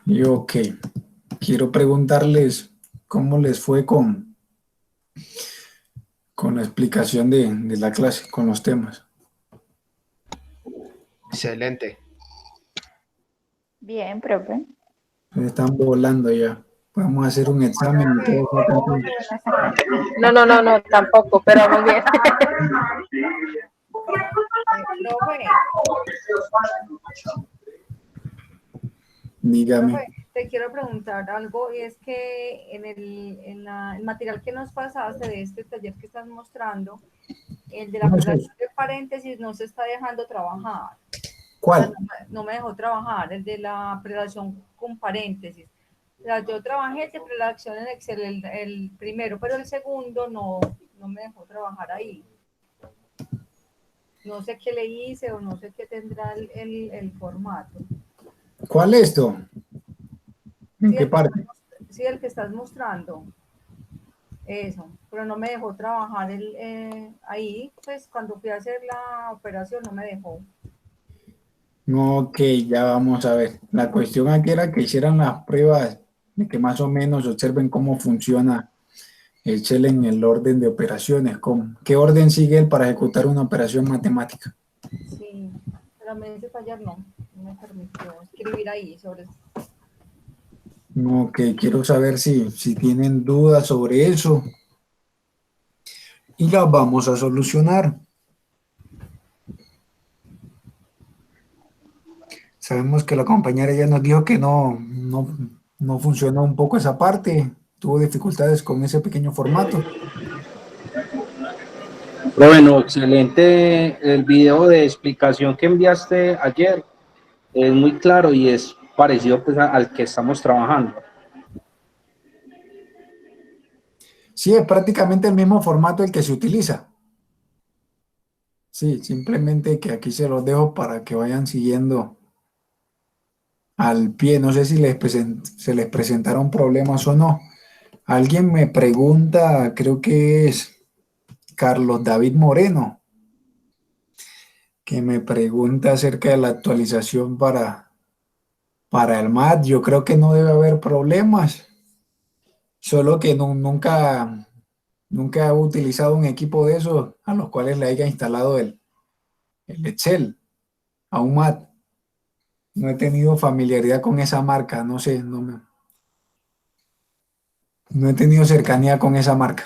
Y ok, quiero preguntarles cómo les fue con la explicación de la clase, con los temas. Excelente. Bien, profe. Se están volando ya. Vamos a hacer un examen y todo. No, tampoco, pero muy bien. Profe, Dígame. profe, te quiero preguntar algo, y es que el material que nos pasaste de este taller que estás mostrando, el de la No sé. relación de paréntesis no se está dejando trabajar. ¿Cuál? No me dejó trabajar, el de la prelación con paréntesis. O sea, yo trabajé el de prelación en Excel, el primero, pero el segundo no me dejó trabajar ahí. No sé qué le hice o no sé qué tendrá el formato. ¿Cuál es esto? ¿En qué parte? Sí, el que estás mostrando. Eso, pero no me dejó trabajar ahí, pues cuando fui a hacer la operación no me dejó. Ok, ya vamos a ver. La cuestión aquí era que hicieran las pruebas, de que más o menos observen cómo funciona el Excel en el orden de operaciones. ¿Qué orden sigue él para ejecutar una operación matemática? Sí, pero ese taller no me permitió escribir ahí sobre eso. Ok, quiero saber si tienen dudas sobre eso y las vamos a solucionar. Sabemos que la compañera ya nos dijo que no funcionó un poco esa parte, tuvo dificultades con ese pequeño formato. Bueno, excelente el video de explicación que enviaste ayer. Es muy claro y es parecido pues, al que estamos trabajando. Sí, es prácticamente el mismo formato el que se utiliza. Sí, simplemente que aquí se los dejo para que vayan siguiendo al pie. No sé si se les presentaron problemas o no. Alguien me pregunta, creo que es Carlos David Moreno, que me pregunta acerca de la actualización para el MAT. Yo creo que no debe haber problemas, solo que nunca he utilizado un equipo de esos a los cuales le haya instalado el Excel a un MAT. No he tenido familiaridad con esa marca, no sé, no he tenido cercanía con esa marca.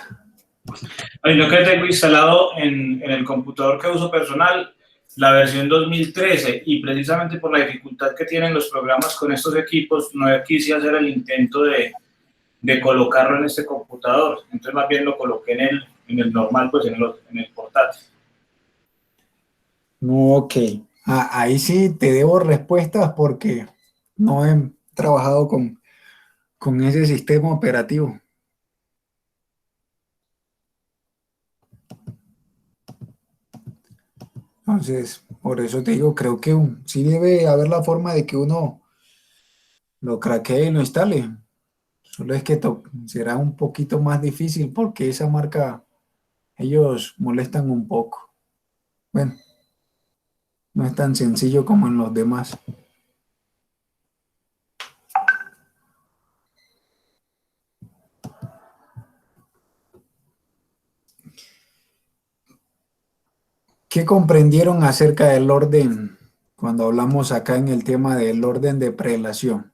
Yo que tengo instalado en el computador que uso personal la versión 2013 y precisamente por la dificultad que tienen los programas con estos equipos no quise hacer el intento de colocarlo en este computador, entonces más bien lo coloqué en el normal, pues en el portátil. Ok, ahí sí te debo respuestas porque no he trabajado con ese sistema operativo. Entonces, por eso te digo, creo que sí debe haber la forma de que uno lo craquee y lo instale. Solo es que será un poquito más difícil porque esa marca, ellos molestan un poco. Bueno, no es tan sencillo como en los demás. ¿Qué comprendieron acerca del orden cuando hablamos acá en el tema del orden de prelación?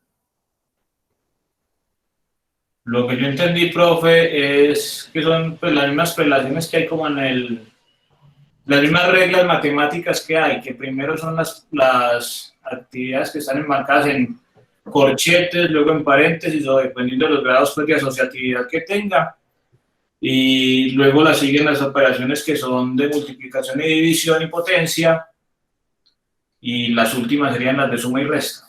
Lo que yo entendí, profe, es que son pues, las mismas prelaciones que hay como las mismas reglas matemáticas que hay, que primero son las actividades que están enmarcadas en corchetes, luego en paréntesis o dependiendo de los grados pues, de asociatividad que tenga, y luego las siguen las operaciones que son de multiplicación y división y potencia, y las últimas serían las de suma y resta.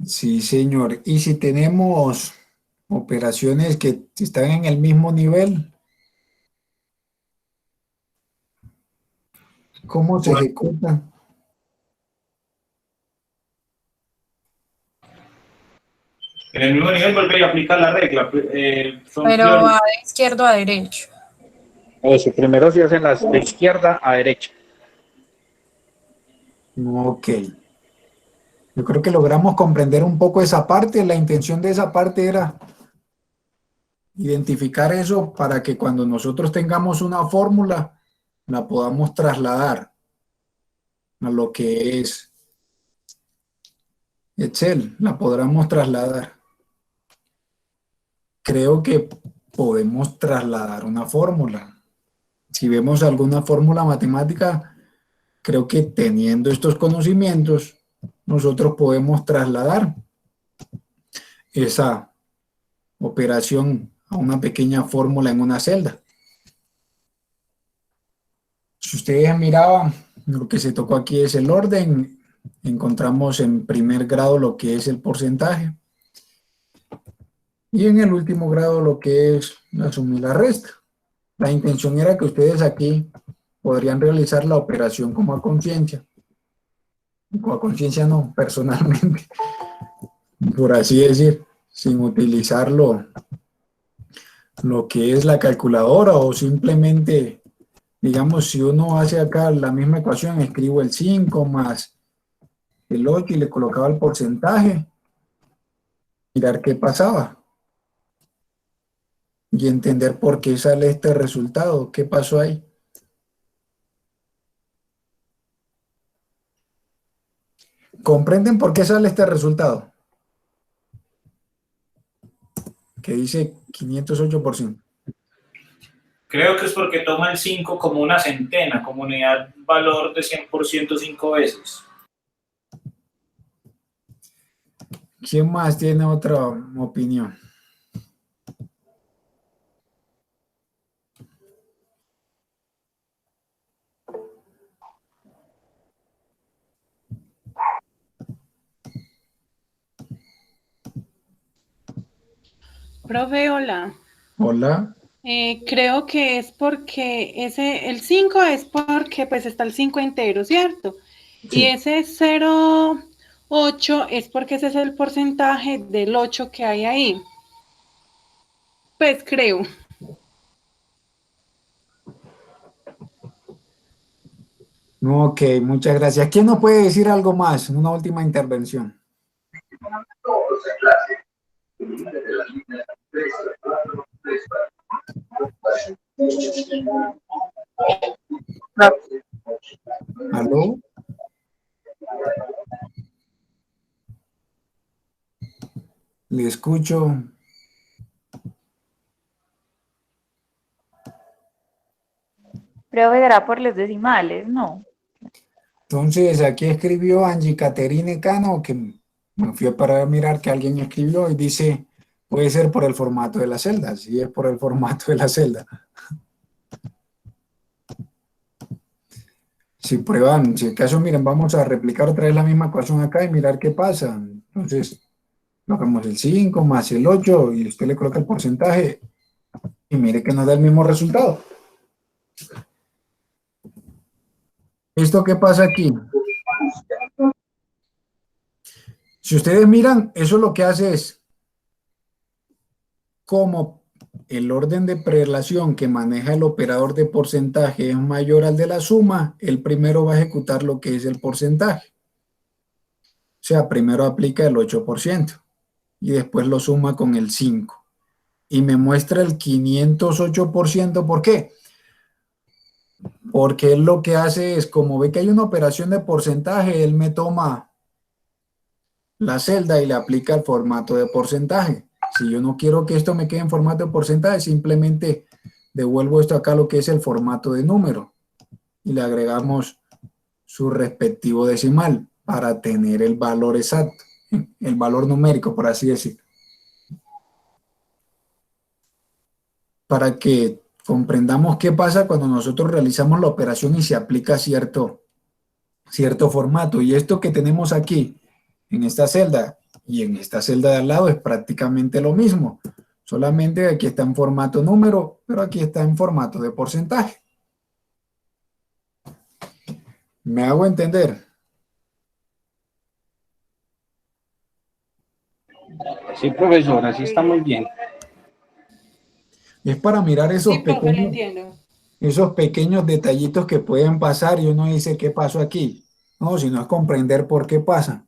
Sí, señor. Y si tenemos operaciones que están en el mismo nivel, ¿cómo se ejecutan? En el mismo nivel vuelve a aplicar la regla. Pero va de izquierdo a derecho. Eso, primero se hacen las de izquierda a derecha. Ok. Yo creo que logramos comprender un poco esa parte. La intención de esa parte era identificar eso para que cuando nosotros tengamos una fórmula, la podamos trasladar a lo que es Excel, la podamos trasladar. Creo que podemos trasladar una fórmula. Si vemos alguna fórmula matemática, creo que teniendo estos conocimientos, nosotros podemos trasladar esa operación a una pequeña fórmula en una celda. Si ustedes miraban, lo que se tocó aquí es el orden. Encontramos en primer grado lo que es el porcentaje. Y en el último grado lo que es la suma y la resta. La intención era que ustedes aquí podrían realizar la operación como a conciencia. Como a conciencia no, personalmente. Por así decir, sin utilizar lo que es la calculadora o simplemente, digamos, si uno hace acá la misma ecuación, escribo el 5 más el 8 y le colocaba el porcentaje, mirar qué pasaba y entender por qué sale este resultado, qué pasó ahí. ¿Comprenden por qué sale este resultado? Que dice 508%. Creo que es porque toma el 5 como una centena, como unidad valor de 100% 5 veces. ¿Quién más tiene otra opinión? Profe, hola. Hola. Creo que es porque el 5 es porque pues está el 5 entero, ¿cierto? Sí. Y ese 0,8 es porque ese es el porcentaje del 8 que hay ahí. Pues creo. Ok, muchas gracias. ¿Quién nos puede decir algo más? Una última intervención. ¿Aló? Le escucho. Profe, será por los decimales, ¿no? Entonces, aquí escribió Angie Caterine Cano, que me fui a parar a mirar que alguien escribió y dice, puede ser por el formato de la celda. Sí, es por el formato de la celda. Si prueban, si acaso, miren, vamos a replicar otra vez la misma ecuación acá y mirar qué pasa. Entonces, colocamos el 5 más el 8 y usted le coloca el porcentaje y mire que nos da el mismo resultado. ¿Esto qué pasa aquí? Si ustedes miran, eso lo que hace es, como el orden de prelación que maneja el operador de porcentaje es mayor al de la suma, el primero va a ejecutar lo que es el porcentaje. O sea, primero aplica el 8% y después lo suma con el 5%. Y me muestra el 508%. ¿Por qué? Porque él lo que hace es, como ve que hay una operación de porcentaje, él me toma la celda y le aplica el formato de porcentaje. Si yo no quiero que esto me quede en formato de porcentaje, simplemente devuelvo esto acá, lo que es el formato de número, y le agregamos su respectivo decimal para tener el valor exacto, el valor numérico, por así decirlo. Para que comprendamos qué pasa cuando nosotros realizamos la operación y se aplica cierto formato. Y esto que tenemos aquí en esta celda y en esta celda de al lado es prácticamente lo mismo. Solamente aquí está en formato número, pero aquí está en formato de porcentaje. ¿Me hago entender? Sí, profesor, así está muy bien. Es para mirar esos Sí, profe, lo pequeños, entiendo. esos pequeños detallitos que pueden pasar y uno dice, ¿qué pasó aquí? No, sino es comprender por qué pasa.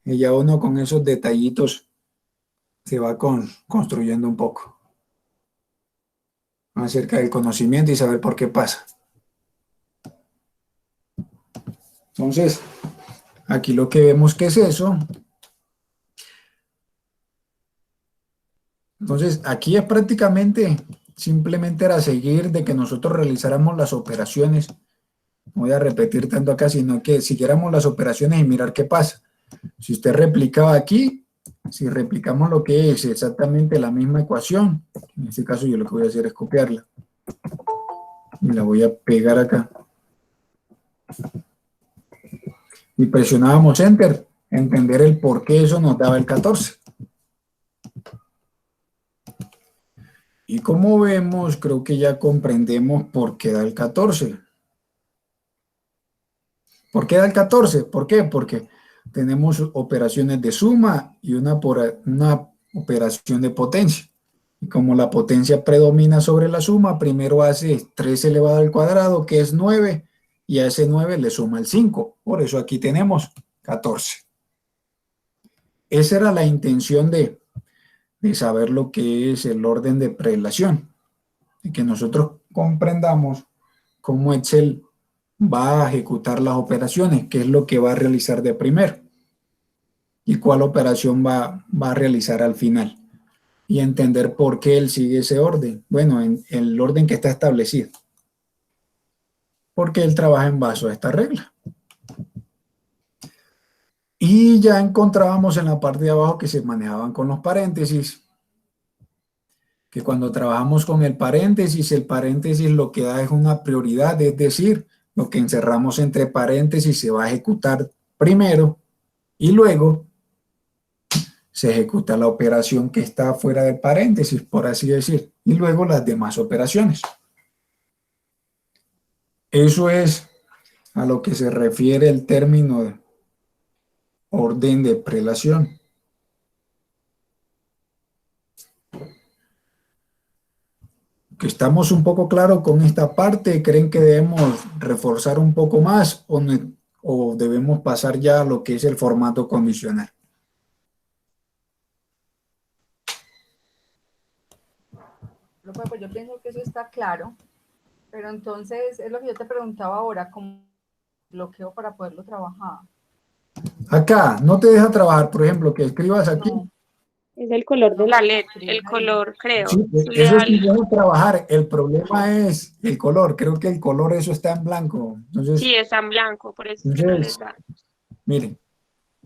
Y ya uno con esos detallitos se va construyendo un poco acerca del conocimiento y saber por qué pasa. Entonces, aquí lo que vemos que es eso. Entonces, aquí es prácticamente, simplemente era seguir de que nosotros realizáramos las operaciones. No voy a repetir tanto acá, sino que siguiéramos las operaciones y mirar qué pasa. Si usted replicaba aquí, si replicamos lo que es exactamente la misma ecuación, en este caso yo lo que voy a hacer es copiarla. Y la voy a pegar acá. Y presionábamos Enter, entender el por qué eso nos daba el 14. Y como vemos, creo que ya comprendemos por qué da el 14. ¿Por qué da el 14? ¿Por qué? Porque tenemos operaciones de suma y una operación de potencia. Y como la potencia predomina sobre la suma, primero hace 3 elevado al cuadrado, que es 9, y a ese 9 le suma el 5. Por eso aquí tenemos 14. Esa era la intención de saber lo que es el orden de prelación, y que nosotros comprendamos cómo Excel va a ejecutar las operaciones, qué es lo que va a realizar de primero y cuál operación va a realizar al final, y entender por qué él sigue ese orden. Bueno, en el orden que está establecido, porque él trabaja en base a esta regla. Y ya encontrábamos en la parte de abajo que se manejaban con los paréntesis, que cuando trabajamos con el paréntesis lo que da es una prioridad, es decir, lo que encerramos entre paréntesis se va a ejecutar primero y luego se ejecuta la operación que está fuera del paréntesis, por así decir, y luego las demás operaciones. Eso es a lo que se refiere el término de orden de prelación. Que estamos un poco claros con esta parte. ¿Creen que debemos reforzar un poco más o debemos pasar ya a lo que es el formato condicional? Pues yo pienso que eso está claro, pero entonces es lo que yo te preguntaba ahora, ¿cómo bloqueo para poderlo trabajar? Acá no te deja trabajar, por ejemplo, que escribas aquí. No. Es el color de la letra, el color, creo. Sí, eso sí puede trabajar. El problema es el color. Creo que el color, eso está en blanco. Entonces, Sí, está en blanco, por eso es que no les da. miren.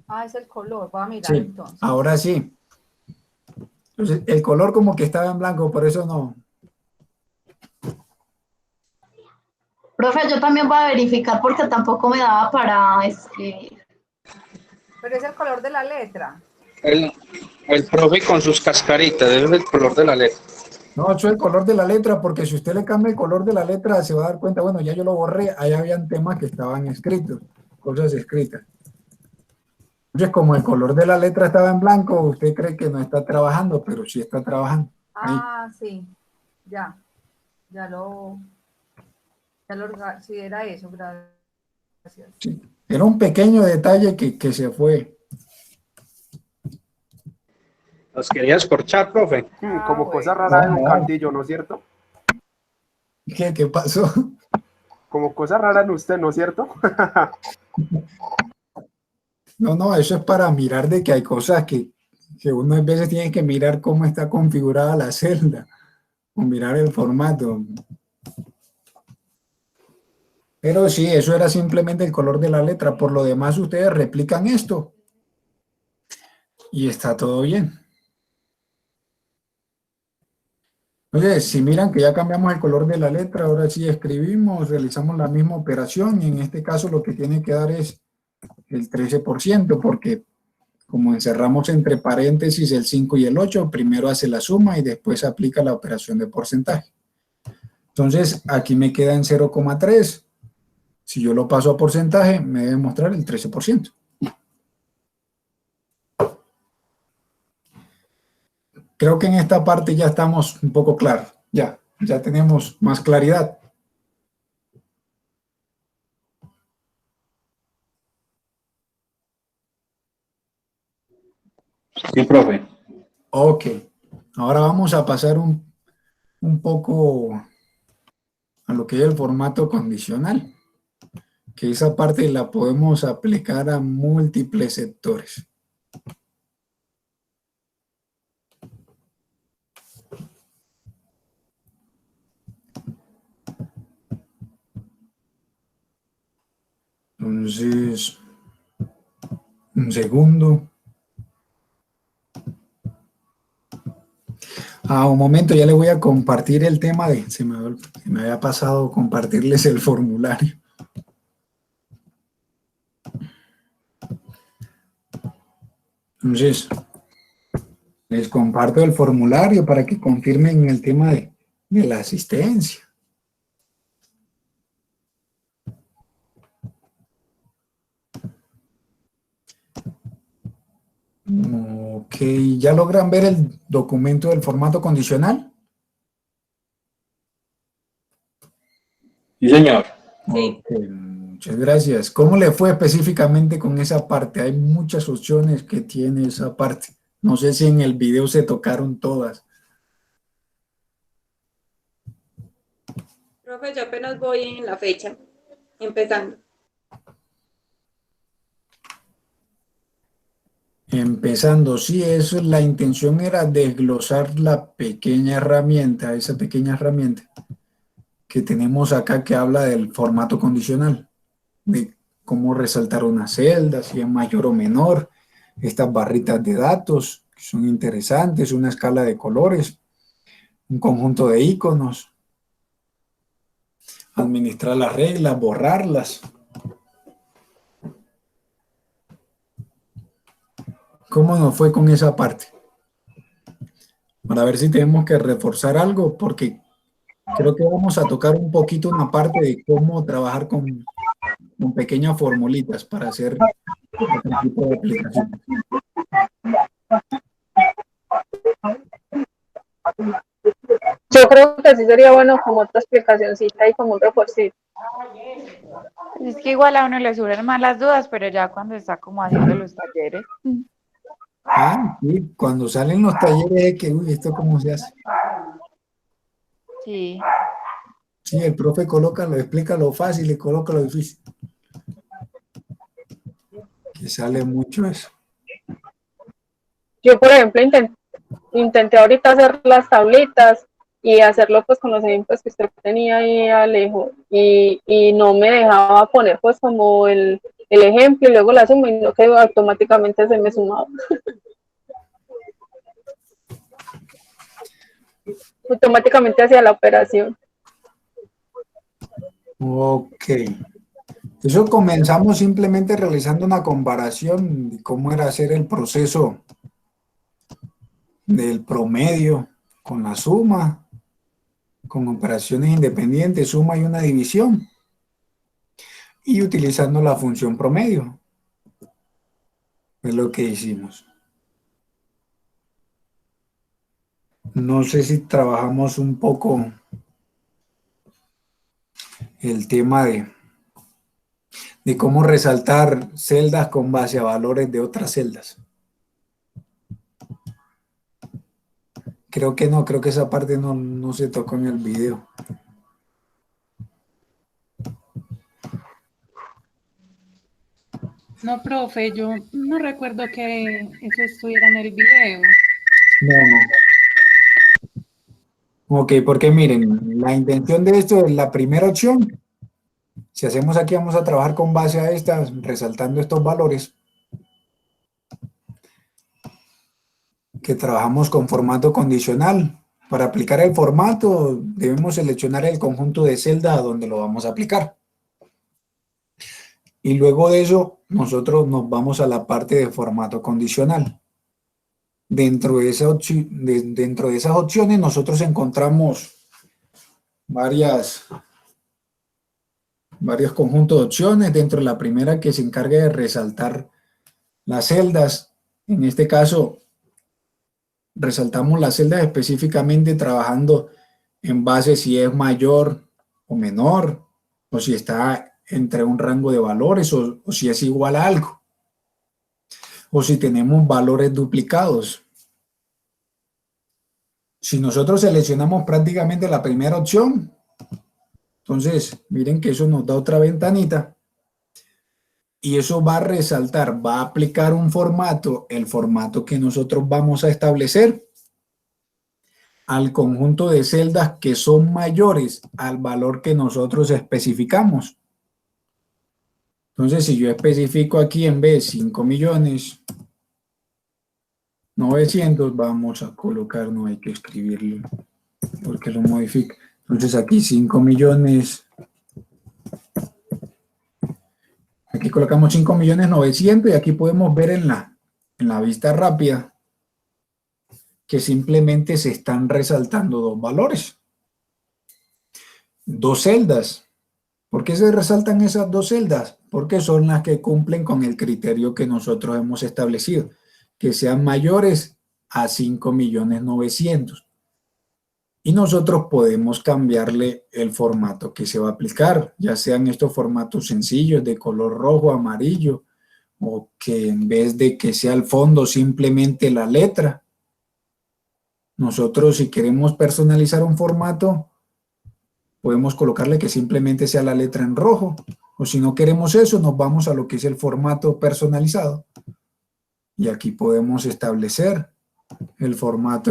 Ah, es el color, voy a mirar Sí, entonces. ahora sí. Entonces, el color como que estaba en blanco, por eso no. Profe, yo también voy a verificar porque tampoco me daba para escribir. Pero es el color de la letra. El profe con sus cascaritas, ese es el color de la letra. No, eso es el color de la letra, porque si usted le cambia el color de la letra, se va a dar cuenta, bueno, ya yo lo borré, ahí habían temas que estaban escritos, cosas escritas. Entonces, como el color de la letra estaba en blanco, usted cree que no está trabajando, pero sí está trabajando. Ah, sí, ya sí, era eso, gracias. Sí. Era un pequeño detalle que se fue. ¿Los quería escorchar, profe? Como bueno. cosa rara en un candillo, ¿no es cierto? ¿Qué pasó? Como cosa rara en usted, ¿no es cierto? No, eso es para mirar de que hay cosas que uno a veces tiene que mirar cómo está configurada la celda o mirar el formato. Pero sí, eso era simplemente el color de la letra. Por lo demás, ustedes replican esto y está todo bien. Entonces, si miran que ya cambiamos el color de la letra, ahora sí escribimos, realizamos la misma operación y en este caso lo que tiene que dar es el 13%, porque como encerramos entre paréntesis el 5 y el 8, primero hace la suma y después aplica la operación de porcentaje. Entonces, aquí me queda en 0,3. Si yo lo paso a porcentaje, me debe mostrar el 13%. Creo que en esta parte ya estamos un poco claros. Ya tenemos más claridad. Sí, profe. Ok, ahora vamos a pasar un poco a lo que es el formato condicional, que esa parte la podemos aplicar a múltiples sectores. Entonces, un segundo. Un momento, ya le voy a compartir el tema de, se me había pasado compartirles el formulario. Entonces, les comparto el formulario para que confirmen el tema de la asistencia. Ok, ¿ya logran ver el documento del formato condicional? Sí, señor. Sí. Ok, muchas gracias. ¿Cómo le fue específicamente con esa parte? Hay muchas opciones que tiene esa parte. No sé si en el video se tocaron todas. Profe, yo apenas voy en la fecha, empezando. Empezando, sí, eso, la intención era desglosar la pequeña herramienta, esa pequeña herramienta que tenemos acá que habla del formato condicional, de cómo resaltar una celda, si es mayor o menor, estas barritas de datos que son interesantes, una escala de colores, un conjunto de iconos, administrar las reglas, borrarlas. ¿Cómo nos fue con esa parte? Para ver si tenemos que reforzar algo, porque creo que vamos a tocar un poquito una parte de cómo trabajar con pequeñas formulitas para hacer otro tipo de aplicaciones. Yo creo que sí sería bueno como otra explicacióncita y como un refuercito. Es que igual a uno le surgen más las dudas, pero ya cuando está como haciendo los talleres. Sí, cuando salen los talleres es que, uy, ¿esto cómo se hace? Sí. Sí, el profe lo explica lo fácil y coloca lo difícil. Que sale mucho eso. Yo, por ejemplo, intenté ahorita hacer las tablitas y hacerlo pues con los ejemplos que usted tenía ahí, Alejo, y no me dejaba poner pues como el ejemplo y luego la suma, y no que automáticamente se me sumaba. Automáticamente hacía la operación. Ok. Eso comenzamos simplemente realizando una comparación de cómo era hacer el proceso del promedio con la suma, con operaciones independientes, suma y una división, y utilizando la función promedio. Es lo que hicimos. No sé si trabajamos un poco el tema de cómo resaltar celdas con base a valores de otras celdas. Creo que no, creo que esa parte no se tocó en el video. No, profe, yo no recuerdo que eso estuviera en el video. No. Ok, porque miren, la intención de esto es la primera opción. Si hacemos aquí, vamos a trabajar con base a estas, resaltando estos valores. Que trabajamos con formato condicional. Para aplicar el formato, debemos seleccionar el conjunto de celdas donde lo vamos a aplicar. Y luego de eso, nosotros nos vamos a la parte de formato condicional. Dentro de esas opciones, nosotros encontramos varios conjuntos de opciones. Dentro de la primera, que se encarga de resaltar las celdas. En este caso, resaltamos las celdas específicamente trabajando en base si es mayor o menor, o si está entre un rango de valores, o si es igual a algo. o si tenemos valores duplicados. Si nosotros seleccionamos prácticamente la primera opción, entonces miren que eso nos da otra ventanita y eso va a resaltar, va a aplicar un formato, el formato que nosotros vamos a establecer al conjunto de celdas que son mayores al valor que nosotros especificamos. Entonces, si yo especifico aquí en vez 5.900.000, vamos a colocar, no hay que escribirlo porque lo modifica. Entonces aquí 5 millones, aquí colocamos 5.900.000 y aquí podemos ver en la vista rápida que simplemente se están resaltando dos valores, dos celdas. ¿Por qué se resaltan esas dos celdas? Porque son las que cumplen con el criterio que nosotros hemos establecido, que sean mayores a 5.900.000. Y nosotros podemos cambiarle el formato que se va a aplicar, ya sean estos formatos sencillos de color rojo, amarillo, o que en vez de que sea el fondo simplemente la letra. Nosotros, si queremos personalizar un formato, podemos colocarle que simplemente sea la letra en rojo, o si no queremos eso, nos vamos a lo que es el formato personalizado. Y aquí podemos establecer el formato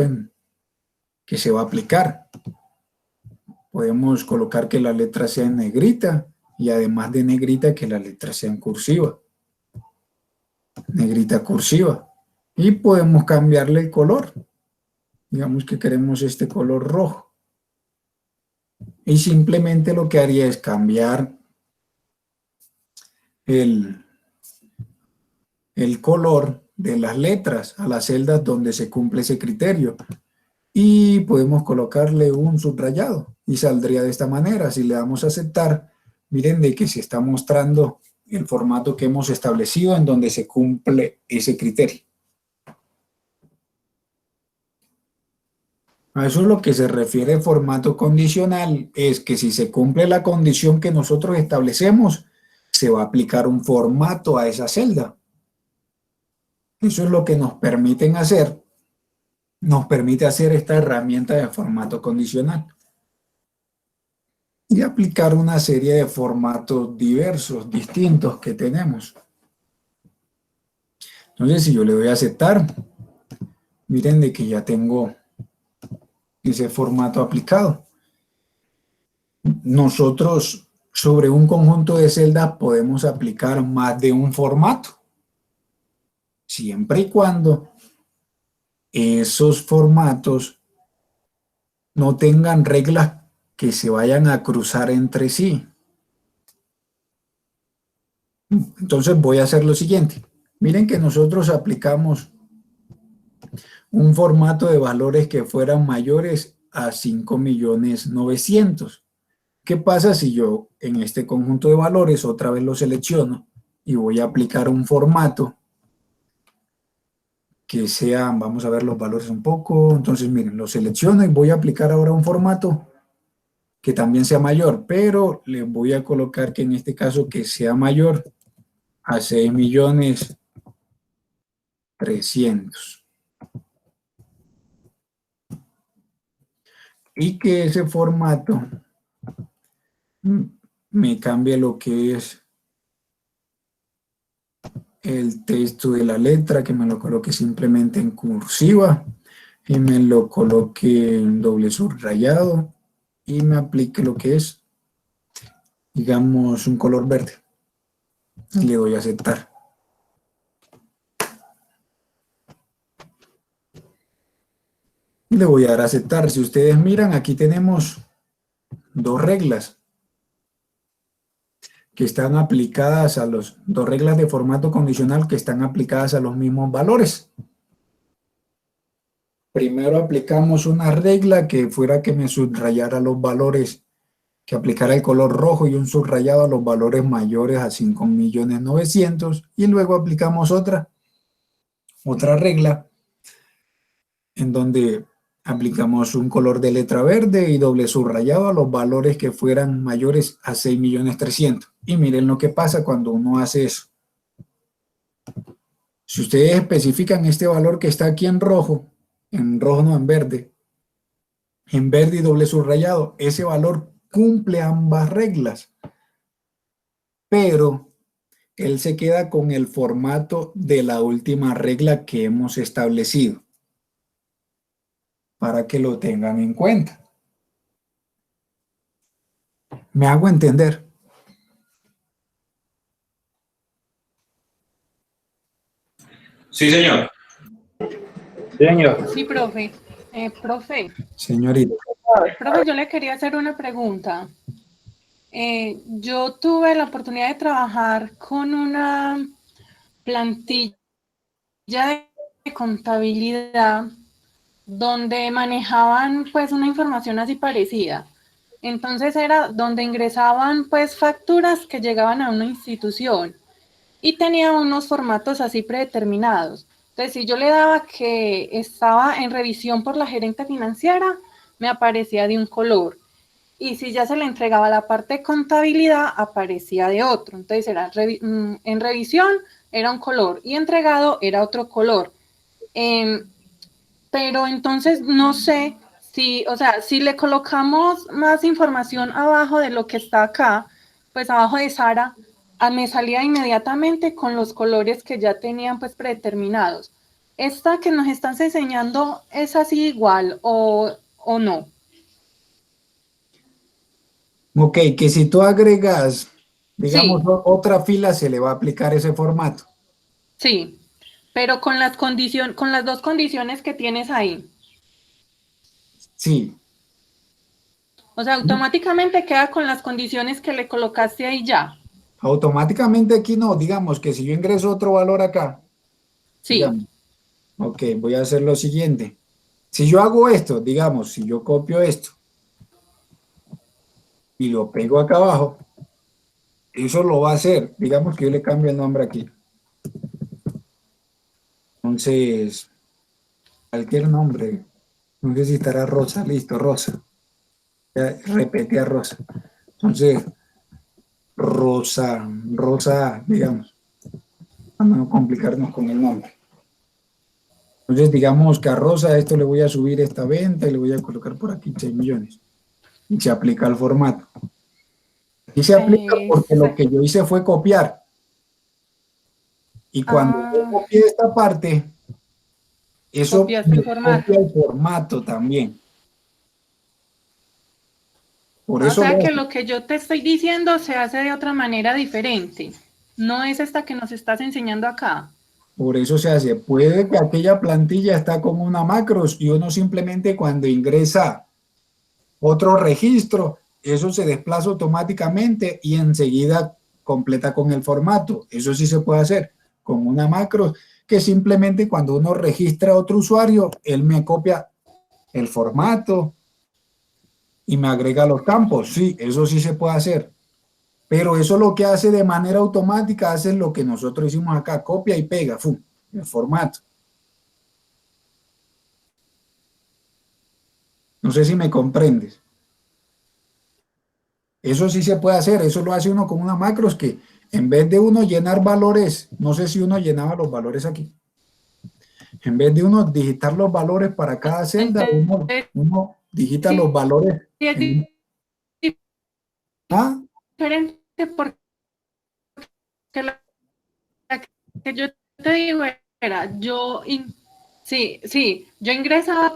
que se va a aplicar. Podemos colocar que la letra sea en negrita y además de negrita que la letra sea en cursiva. Negrita cursiva. Y podemos cambiarle el color. Digamos que queremos este color rojo. Y simplemente lo que haría es cambiar el color de las letras a las celdas donde se cumple ese criterio. Y podemos colocarle un subrayado y saldría de esta manera. Si le damos a aceptar, miren de que se está mostrando el formato que hemos establecido en donde se cumple ese criterio. A eso es lo que se refiere formato condicional, es que si se cumple la condición que nosotros establecemos, se va a aplicar un formato a esa celda. Eso es lo que nos permite hacer esta herramienta de formato condicional y aplicar una serie de formatos diversos, distintos que tenemos. Entonces, si yo le doy a aceptar, miren de que ya tengo ese formato aplicado. Nosotros sobre un conjunto de celdas podemos aplicar más de un formato, siempre y cuando esos formatos no tengan reglas que se vayan a cruzar entre sí. Entonces voy a hacer lo siguiente. Miren que nosotros aplicamos un formato de valores que fueran mayores a 5.900.000. ¿Qué pasa si yo en este conjunto de valores otra vez lo selecciono y voy a aplicar un formato que sea, vamos a ver los valores un poco, entonces miren, lo selecciono y voy a aplicar ahora un formato que también sea mayor, pero le voy a colocar que en este caso que sea mayor a 6.300.000. Y que ese formato me cambie lo que es el texto de la letra, que me lo coloque simplemente en cursiva y me lo coloque en doble subrayado y me aplique lo que es, digamos, un color verde. Y le doy a aceptar. Y le voy a dar a aceptar. Si ustedes miran, aquí tenemos dos reglas que están aplicadas a dos reglas de formato condicional que están aplicadas a los mismos valores. Primero aplicamos una regla que fuera que me subrayara los valores, que aplicara el color rojo y un subrayado a los valores mayores a 5.900.000, y luego aplicamos otra regla en donde aplicamos un color de letra verde y doble subrayado a los valores que fueran mayores a 6.300.000. Y miren lo que pasa cuando uno hace eso. Si ustedes especifican este valor que está aquí en rojo no, en verde y doble subrayado, ese valor cumple ambas reglas, pero él se queda con el formato de la última regla que hemos establecido, para que lo tengan en cuenta. ¿Me hago entender? Sí, señor. Señor. Sí, profe. Profe, Señorita. profe, yo le quería hacer una pregunta. Yo tuve la oportunidad de trabajar con una plantilla de contabilidad donde manejaban pues una información así parecida. Entonces era donde ingresaban pues facturas que llegaban a una institución y tenía unos formatos así predeterminados. Entonces, si yo le daba que estaba en revisión por la gerente financiera, me aparecía de un color. Y si ya se le entregaba la parte de contabilidad, aparecía de otro. Entonces, era en revisión era un color y entregado era otro color. Pero entonces no sé si, o sea, si le colocamos más información abajo de lo que está acá, pues abajo de Sara, me salía inmediatamente con los colores que ya tenían pues predeterminados. ¿Esta que nos estás enseñando es así igual o no? Ok, que si tú agregas, digamos, Sí. otra fila, se le va a aplicar ese formato. Sí, pero con las con las dos condiciones que tienes ahí. Sí. O sea, automáticamente queda con las condiciones que le colocaste ahí ya. Automáticamente aquí no, digamos que si yo ingreso otro valor acá, Sí. digamos, ok, voy a hacer lo siguiente. Si yo hago esto, digamos, si yo copio esto y lo pego acá abajo, eso lo va a hacer. Digamos que yo le cambio el nombre aquí. Entonces, cualquier nombre, no sé si estará Rosa, listo, Rosa. Ya repetí a Rosa. Entonces, Rosa, digamos, para no complicarnos con el nombre. Entonces, digamos que a Rosa esto le voy a subir esta venta y le voy a colocar por aquí 6 millones. Y se aplica el formato. Y se aplica porque lo que yo hice fue copiar. Y cuando yo copié esta parte, eso Copiaste me el formato. copia el formato también. Por O eso sea que lo que yo te estoy diciendo se hace de otra manera diferente. No es esta que nos estás enseñando acá. Por eso se hace. Puede que aquella plantilla está con una macros y uno simplemente cuando ingresa otro registro, eso se desplaza automáticamente y enseguida completa con el formato. Eso sí se puede hacer con una macro que simplemente cuando uno registra otro usuario, él me copia el formato y me agrega los campos. Sí, eso sí se puede hacer. Pero eso lo que hace de manera automática, hace lo que nosotros hicimos acá, copia y pega, ¡fum!, el formato. No sé si me comprendes. Eso sí se puede hacer, eso lo hace uno con una macros que en vez de uno llenar valores, no sé si uno llenaba los valores aquí, en vez de uno digitar los valores para cada celda, uno digita los valores. Es ¿Ah? diferente porque la que yo te digo era, sí, yo ingresaba.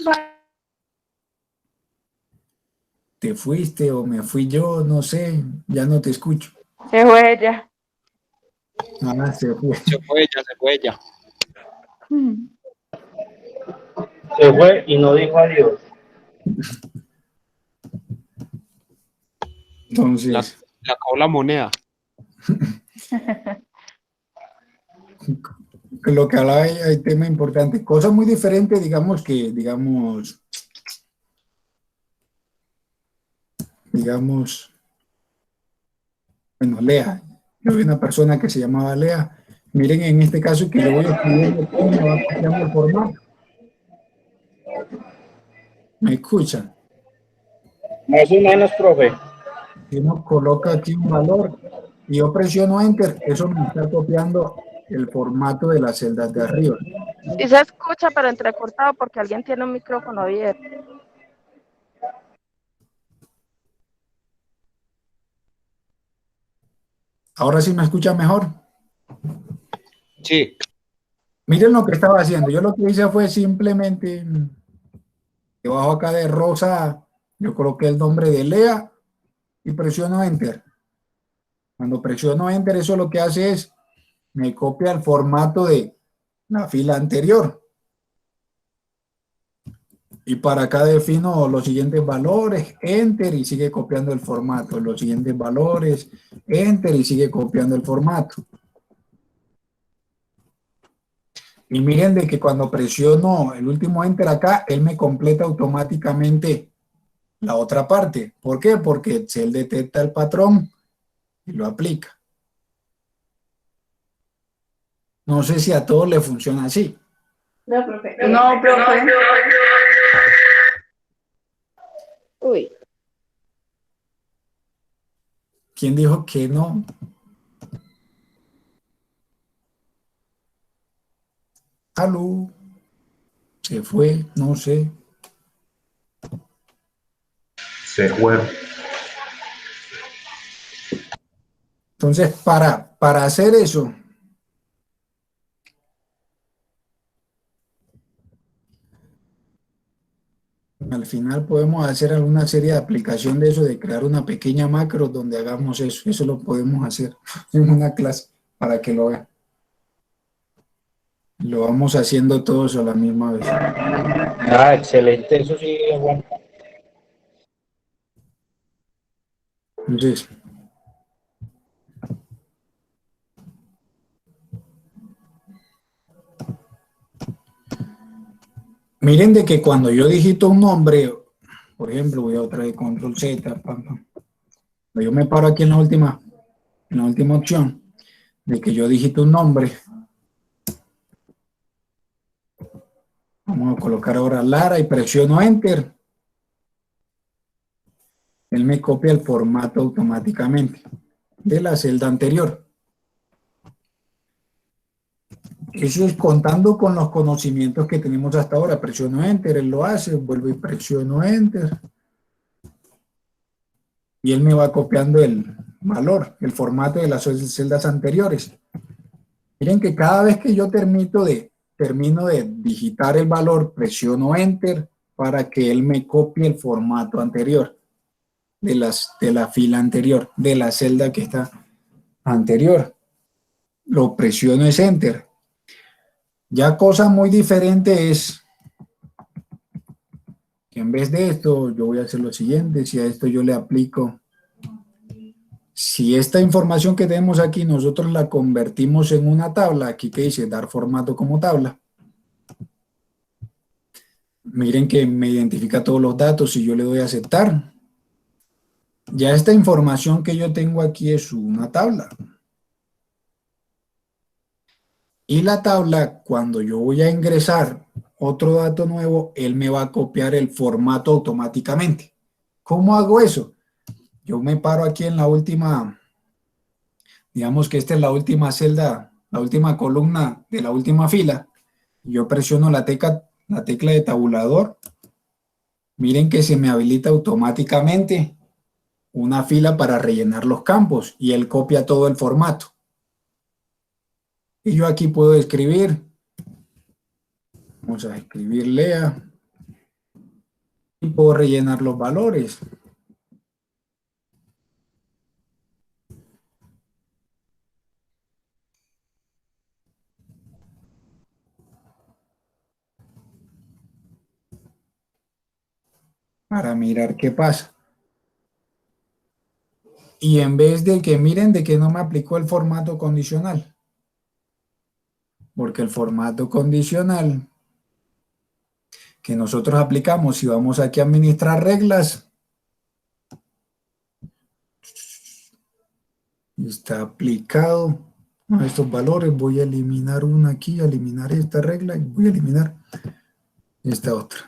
¿Te fuiste o me fui yo? No sé, ya no te escucho. Se fue ella. Ah, se fue. Se fue ella, se fue ella. Mm. Se fue y no dijo adiós. Entonces, Le acabó la moneda. lo que hablaba hay tema importante, cosas muy diferentes, digamos, bueno, Lea, yo vi una persona que se llamaba Lea, miren en este caso que yo voy escribiendo cómo me va cambiando el formato. ¿Me escuchan? Más o menos, profe. Si uno coloca aquí un valor y yo presiono Enter, eso me está copiando el formato de las celdas de arriba. Y se escucha, pero entrecortado porque alguien tiene un micrófono abierto. Ahora sí me escucha mejor. Sí. Miren lo que estaba haciendo. Yo lo que hice fue simplemente, debajo acá de Rosa, yo coloqué el nombre de Lea y presiono Enter. Cuando presiono Enter, eso lo que hace es, me copia el formato de la fila anterior. Y para acá defino los siguientes valores, Enter, y sigue copiando el formato. Los siguientes valores, Enter, y sigue copiando el formato. Y miren de que cuando presiono el último Enter acá, él me completa automáticamente la otra parte. ¿Por qué? Porque Excel detecta el patrón y lo aplica. No sé si a todos le funciona así. No, profe. No, profe. Uy, ¿Quién dijo que no? ¿Aló? ¿Se fue? No sé. Se fue. Entonces, para hacer eso, al final podemos hacer alguna serie de aplicación de eso, de crear una pequeña macro donde hagamos eso. Eso lo podemos hacer en una clase para que lo vean. Lo vamos haciendo todos a la misma vez. Ah, excelente, eso sí, bueno. Entonces, miren de que cuando yo digito un nombre, por ejemplo, voy a otra de control Z, pam, pam. Yo me paro aquí en la última opción, de que yo digito un nombre. Vamos a colocar ahora Lara y presiono Enter. Él me copia el formato automáticamente de la celda anterior. Eso es contando con los conocimientos que tenemos hasta ahora. Presiono Enter, él lo hace, vuelvo y presiono Enter. Y él me va copiando el valor, el formato de las celdas anteriores. Miren que cada vez que yo termino de digitar el valor, presiono Enter para que él me copie el formato anterior de la fila anterior, de la celda que está anterior. Lo presiono es Enter. Ya cosa muy diferente es que en vez de esto, yo voy a hacer lo siguiente. Si a esto yo le aplico, si esta información que tenemos aquí nosotros la convertimos en una tabla, aquí que dice dar formato como tabla, miren que me identifica todos los datos y yo le doy a aceptar. Ya esta información que yo tengo aquí es una tabla. Y la tabla, cuando yo voy a ingresar otro dato nuevo, él me va a copiar el formato automáticamente. ¿Cómo hago eso? Yo me paro aquí en la última, digamos que esta es la última celda, la última columna de la última fila. Yo presiono la tecla de tabulador. Miren que se me habilita automáticamente una fila para rellenar los campos y él copia todo el formato. Y yo aquí puedo escribir, vamos a escribir Lea, y puedo rellenar los valores. Para mirar qué pasa. Y en vez de que miren de que no me aplicó el formato condicional, porque el formato condicional que nosotros aplicamos, si vamos aquí a administrar reglas, está aplicado a estos valores. Voy a eliminar una aquí, a eliminar esta regla y voy a eliminar esta otra.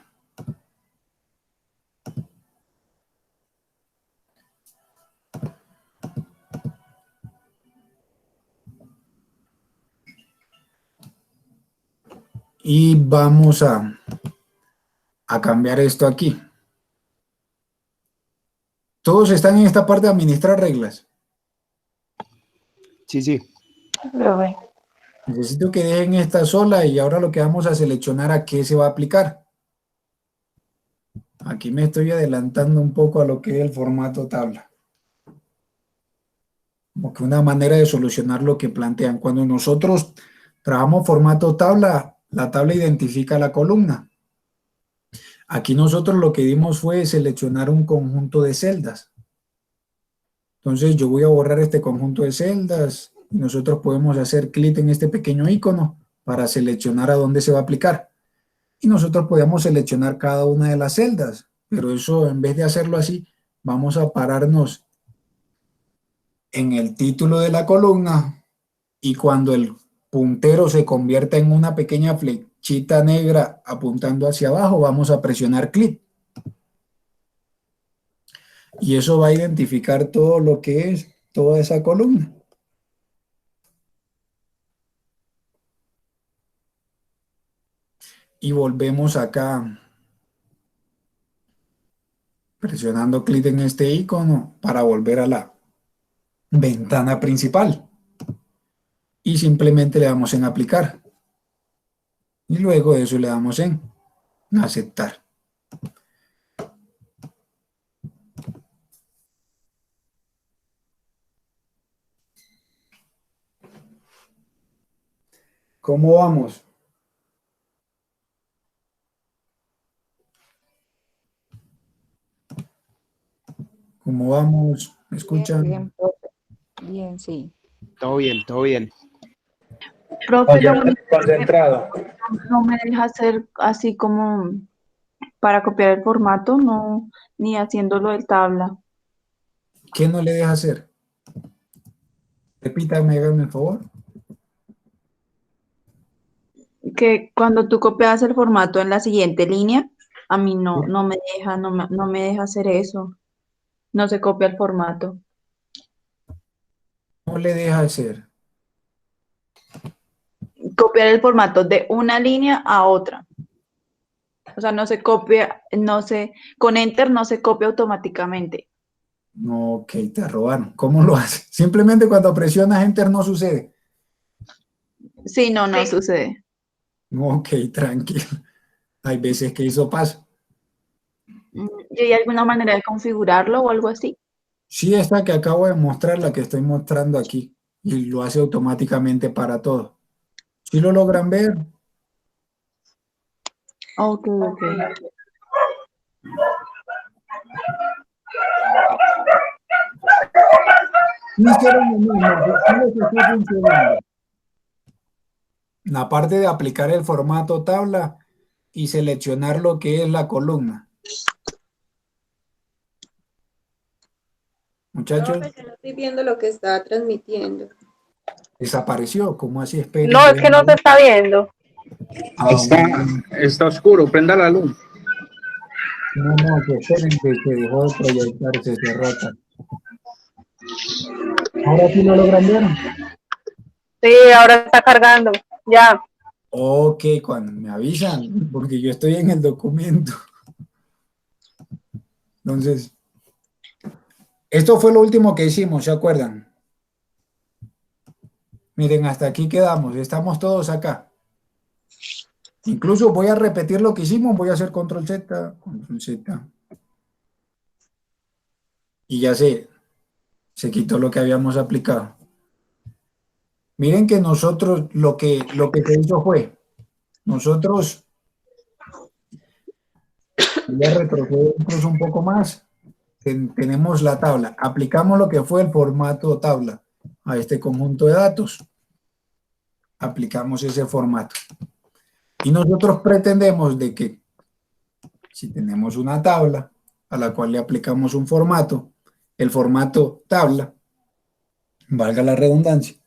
Y vamos a cambiar esto aquí. Todos están en esta parte de administrar reglas. Sí, sí. Profe. Necesito que dejen esta sola y ahora lo que vamos a seleccionar a qué se va a aplicar. Aquí me estoy adelantando un poco a lo que es el formato tabla. Como que una manera de solucionar lo que plantean. Cuando nosotros trabajamos formato tabla, la tabla identifica la columna. Aquí nosotros lo que dimos fue seleccionar un conjunto de celdas. Entonces yo voy a borrar este conjunto de celdas y nosotros podemos hacer clic en este pequeño icono para seleccionar a dónde se va a aplicar. Y nosotros podemos seleccionar cada una de las celdas, pero eso en vez de hacerlo así, vamos a pararnos en el título de la columna y cuando el puntero se convierta en una pequeña flechita negra apuntando hacia abajo, vamos a presionar clic. Y eso va a identificar todo lo que es toda esa columna. Y volvemos acá presionando clic en este icono para volver a la ventana principal. Y simplemente le damos en aplicar. Y luego de eso le damos en aceptar. ¿Cómo vamos? ¿Cómo vamos? ¿Me escuchan? Bien, profe. Bien, sí. Todo bien, todo bien. Profe, lo único que Concentrado. no me deja hacer así como para copiar el formato, no, ni haciéndolo del tabla. ¿Qué no le deja hacer? Repítame, hágame el favor. Que cuando tú copias el formato en la siguiente línea, a mí no me deja, no me deja hacer eso. No se copia el formato. No le deja hacer. Copiar el formato de una línea a otra. O sea, no se copia, con Enter no se copia automáticamente. No, ok, te robaron. ¿Cómo lo hace? Simplemente cuando presionas Enter no sucede. Sí, no sucede. Ok, tranquilo. Hay veces que eso pasa. ¿Y hay alguna manera de configurarlo o algo así? Sí, esta que acabo de mostrar, la que estoy mostrando aquí, y lo hace automáticamente para todo. ¿Sí lo logran ver? Ok, ok. Sí hicieron lo mismo, sí les está funcionando. La parte de aplicar el formato tabla y seleccionar lo que es la columna. Muchachos, Profe, yo no estoy viendo lo que está transmitiendo. desapareció. ¿Cómo así? Esperen. No, es que no se está viendo. Está oscuro, prenda la luz. No, que esperen que se dejó de proyectar, se cerró acá. ¿Ahora sí lo logran ver? Sí, ahora está cargando. Ya. Ok, cuando me avisan, porque yo estoy en el documento. Entonces, esto fue lo último que hicimos, ¿se acuerdan? Miren, hasta aquí quedamos, estamos todos acá. Incluso voy a repetir lo que hicimos, voy a hacer control Z, control Z. Y ya se quitó lo que habíamos aplicado. Miren que nosotros, lo que se hizo fue, nosotros, voy a retroceder incluso un poco más, tenemos la tabla, aplicamos lo que fue el formato tabla a este conjunto de datos, aplicamos ese formato. Y nosotros pretendemos de que si tenemos una tabla a la cual le aplicamos un formato, el formato tabla, valga la redundancia,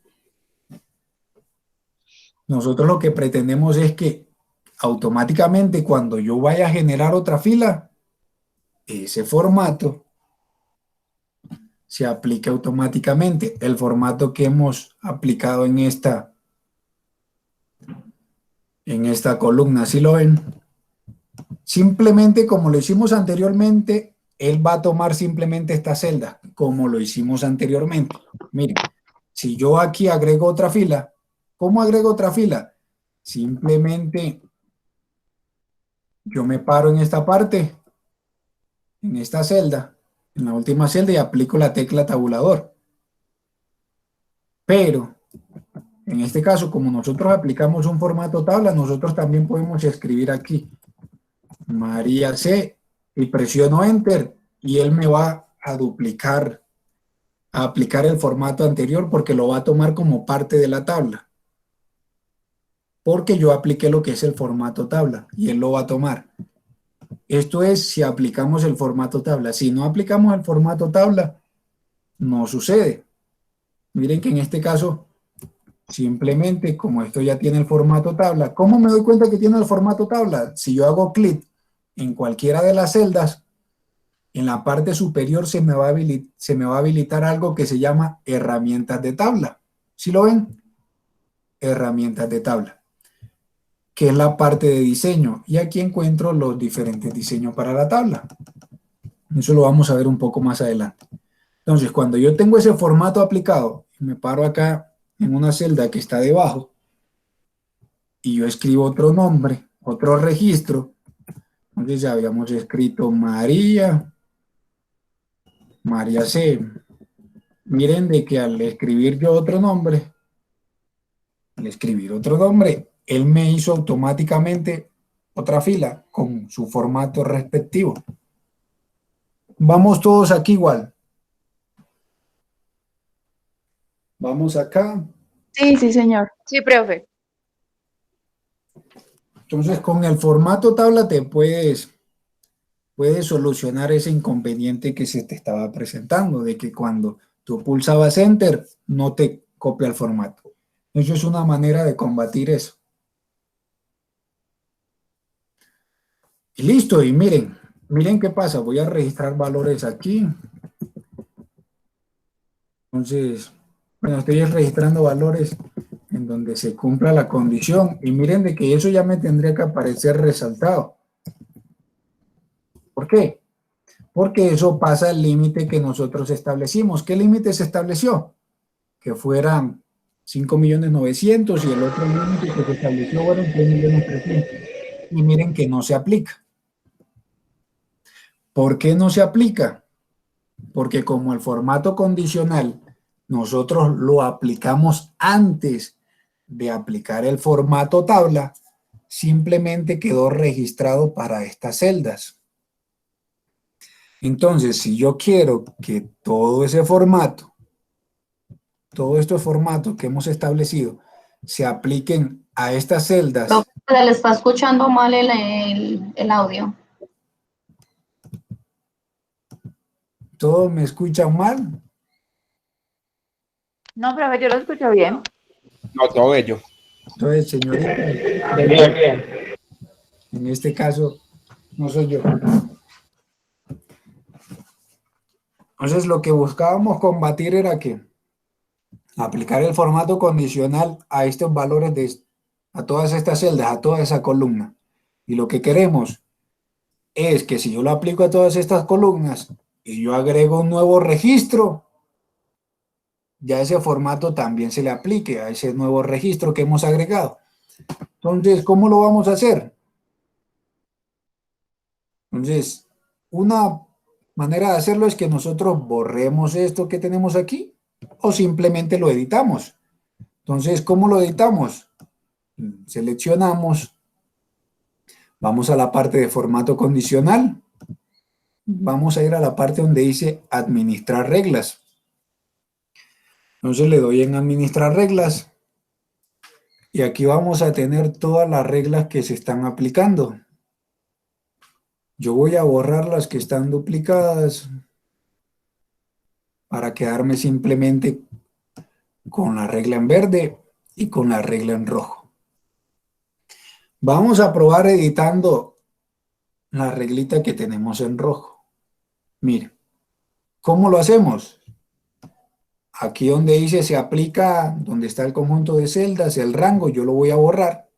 nosotros lo que pretendemos es que automáticamente cuando yo vaya a generar otra fila, ese formato se aplique automáticamente, el formato que hemos aplicado en esta en esta columna, ¿sí lo ven? Simplemente como lo hicimos anteriormente, él va a tomar simplemente esta celda, como lo hicimos anteriormente. Miren, si yo aquí agrego otra fila, ¿cómo agrego otra fila? Simplemente yo me paro en esta parte, en esta celda, en la última celda y aplico la tecla tabulador. Pero en este caso, como nosotros aplicamos un formato tabla, nosotros también podemos escribir aquí María C y presiono Enter y él me va a duplicar, a aplicar el formato anterior porque lo va a tomar como parte de la tabla. Porque yo apliqué lo que es el formato tabla y él lo va a tomar. Esto es si aplicamos el formato tabla. Si no aplicamos el formato tabla, no sucede. Miren que en este caso, simplemente como esto ya tiene el formato tabla, ¿cómo me doy cuenta que tiene el formato tabla? Si yo hago clic en cualquiera de las celdas, en la parte superior se me va a habilitar algo que se llama herramientas de tabla. ¿Sí lo ven? Herramientas de tabla, que es la parte de diseño. Y aquí encuentro los diferentes diseños para la tabla. Eso lo vamos a ver un poco más adelante. Entonces, cuando yo tengo ese formato aplicado, me paro acá en una celda que está debajo y yo escribo otro nombre, otro registro. Entonces ya habíamos escrito María C. Miren de que al escribir yo otro nombre, él me hizo automáticamente otra fila con su formato respectivo. Vamos todos aquí igual. Vamos acá. Sí, sí, señor. Sí, profe. Entonces, con el formato tabla te puedes solucionar ese inconveniente que se te estaba presentando, de que cuando tú pulsabas Enter, no te copia el formato. Eso es una manera de combatir eso. Y listo, y miren qué pasa. Voy a registrar valores aquí. Entonces, bueno, estoy registrando valores en donde se cumpla la condición. Y miren de que eso ya me tendría que aparecer resaltado. ¿Por qué? Porque eso pasa al límite que nosotros establecimos. ¿Qué límite se estableció? Que fueran 5.900.000 y el otro límite que se estableció fueron 3.300.000. Y miren que no se aplica. ¿Por qué no se aplica? Porque como el formato condicional nosotros lo aplicamos antes de aplicar el formato tabla, simplemente quedó registrado para estas celdas. Entonces, si yo quiero que todo ese formato, todos estos formatos que hemos establecido, se apliquen a estas celdas. Profe, se le está escuchando mal el audio. ¿Todos me escuchan mal? No, profe, yo lo escucho bien. No, todo bello. Entonces, señorita, Bien. en este caso, no soy yo. Entonces, lo que buscábamos combatir era que aplicar el formato condicional a estos valores, a todas estas celdas, a toda esa columna. Y lo que queremos es que si yo lo aplico a todas estas columnas y yo agrego un nuevo registro, ya ese formato también se le aplique a ese nuevo registro que hemos agregado. Entonces, ¿cómo lo vamos a hacer? Entonces, una manera de hacerlo es que nosotros borremos esto que tenemos aquí o simplemente lo editamos. Entonces, ¿cómo lo editamos? Seleccionamos, vamos a la parte de formato condicional, vamos a ir a la parte donde dice administrar reglas. Entonces le doy en administrar reglas y aquí vamos a tener todas las reglas que se están aplicando. Yo voy a borrar las que están duplicadas para quedarme simplemente con la regla en verde y con la regla en rojo. Vamos a probar editando la reglita que tenemos en rojo. Miren, ¿cómo lo hacemos? Aquí donde dice se aplica, donde está el conjunto de celdas, el rango, yo lo voy a borrar.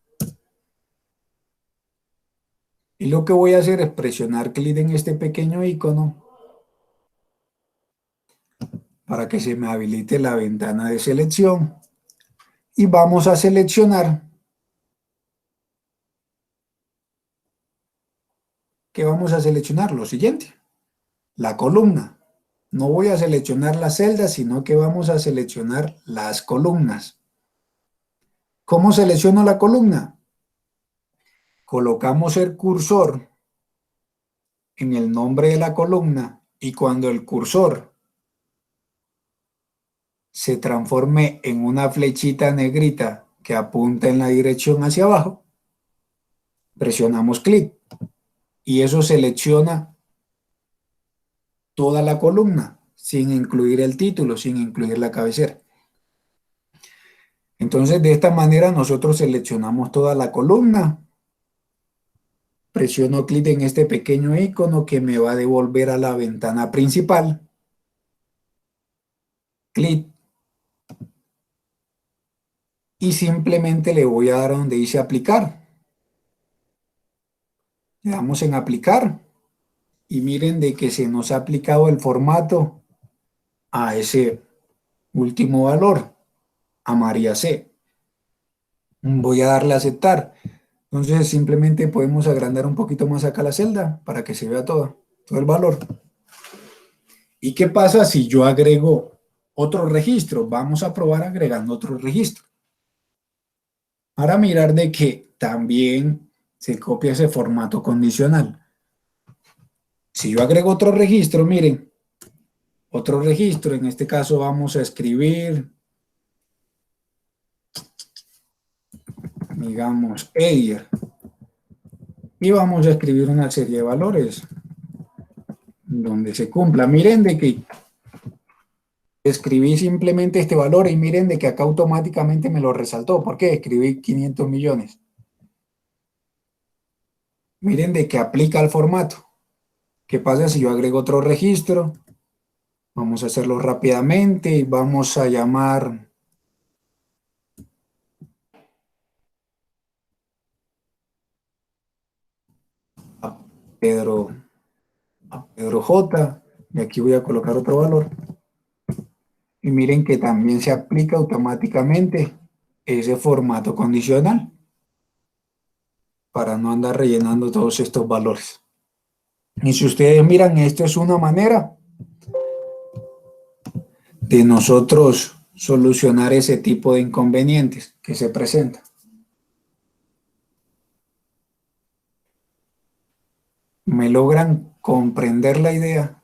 Y lo que voy a hacer es presionar clic en este pequeño icono para que se me habilite la ventana de selección. Y vamos a seleccionar. ¿Qué vamos a seleccionar? Lo siguiente, la columna. No voy a seleccionar las celdas, sino que vamos a seleccionar las columnas. ¿Cómo selecciono la columna? Colocamos el cursor en el nombre de la columna y cuando el cursor se transforme en una flechita negrita que apunta en la dirección hacia abajo, presionamos clic y eso selecciona toda la columna sin incluir el título, sin incluir la cabecera. Entonces, de esta manera nosotros seleccionamos toda la columna. Presiono clic en este pequeño icono que me va a devolver a la ventana principal. Clic. Y simplemente le voy a dar a donde dice aplicar. Le damos en aplicar. Y miren de que se nos ha aplicado el formato a ese último valor, a María C. Voy a darle a aceptar. Entonces simplemente podemos agrandar un poquito más acá la celda para que se vea todo el valor. ¿Y qué pasa si yo agrego otro registro? Vamos a probar agregando otro registro. Para mirar de que también se copia ese formato condicional. Si yo agrego otro registro, miren, otro registro, en este caso vamos a escribir, digamos, Edir. Y vamos a escribir una serie de valores donde se cumpla. Miren de que escribí simplemente este valor y miren de que acá automáticamente me lo resaltó. ¿Por qué? Escribí 500 millones. Miren de que aplica el formato. ¿Qué pasa si yo agrego otro registro? Vamos a hacerlo rápidamente y vamos a llamar a Pedro J. Y aquí voy a colocar otro valor. Y miren que también se aplica automáticamente ese formato condicional para no andar rellenando todos estos valores. Y si ustedes miran, esto es una manera de nosotros solucionar ese tipo de inconvenientes que se presentan. ¿Me logran comprender la idea?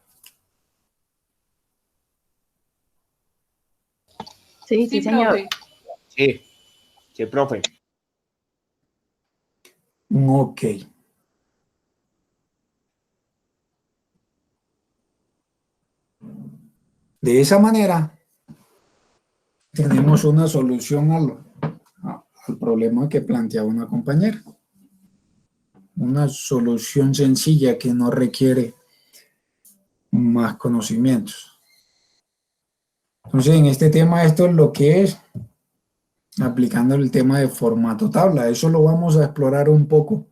Sí, Sí, sí, señor. profe. Sí, sí, profe. Ok. De esa manera, tenemos una solución al problema que planteaba una compañera. Una solución sencilla que no requiere más conocimientos. Entonces, en este tema, esto es lo que es aplicando el tema de formato tabla. Eso lo vamos a explorar un poco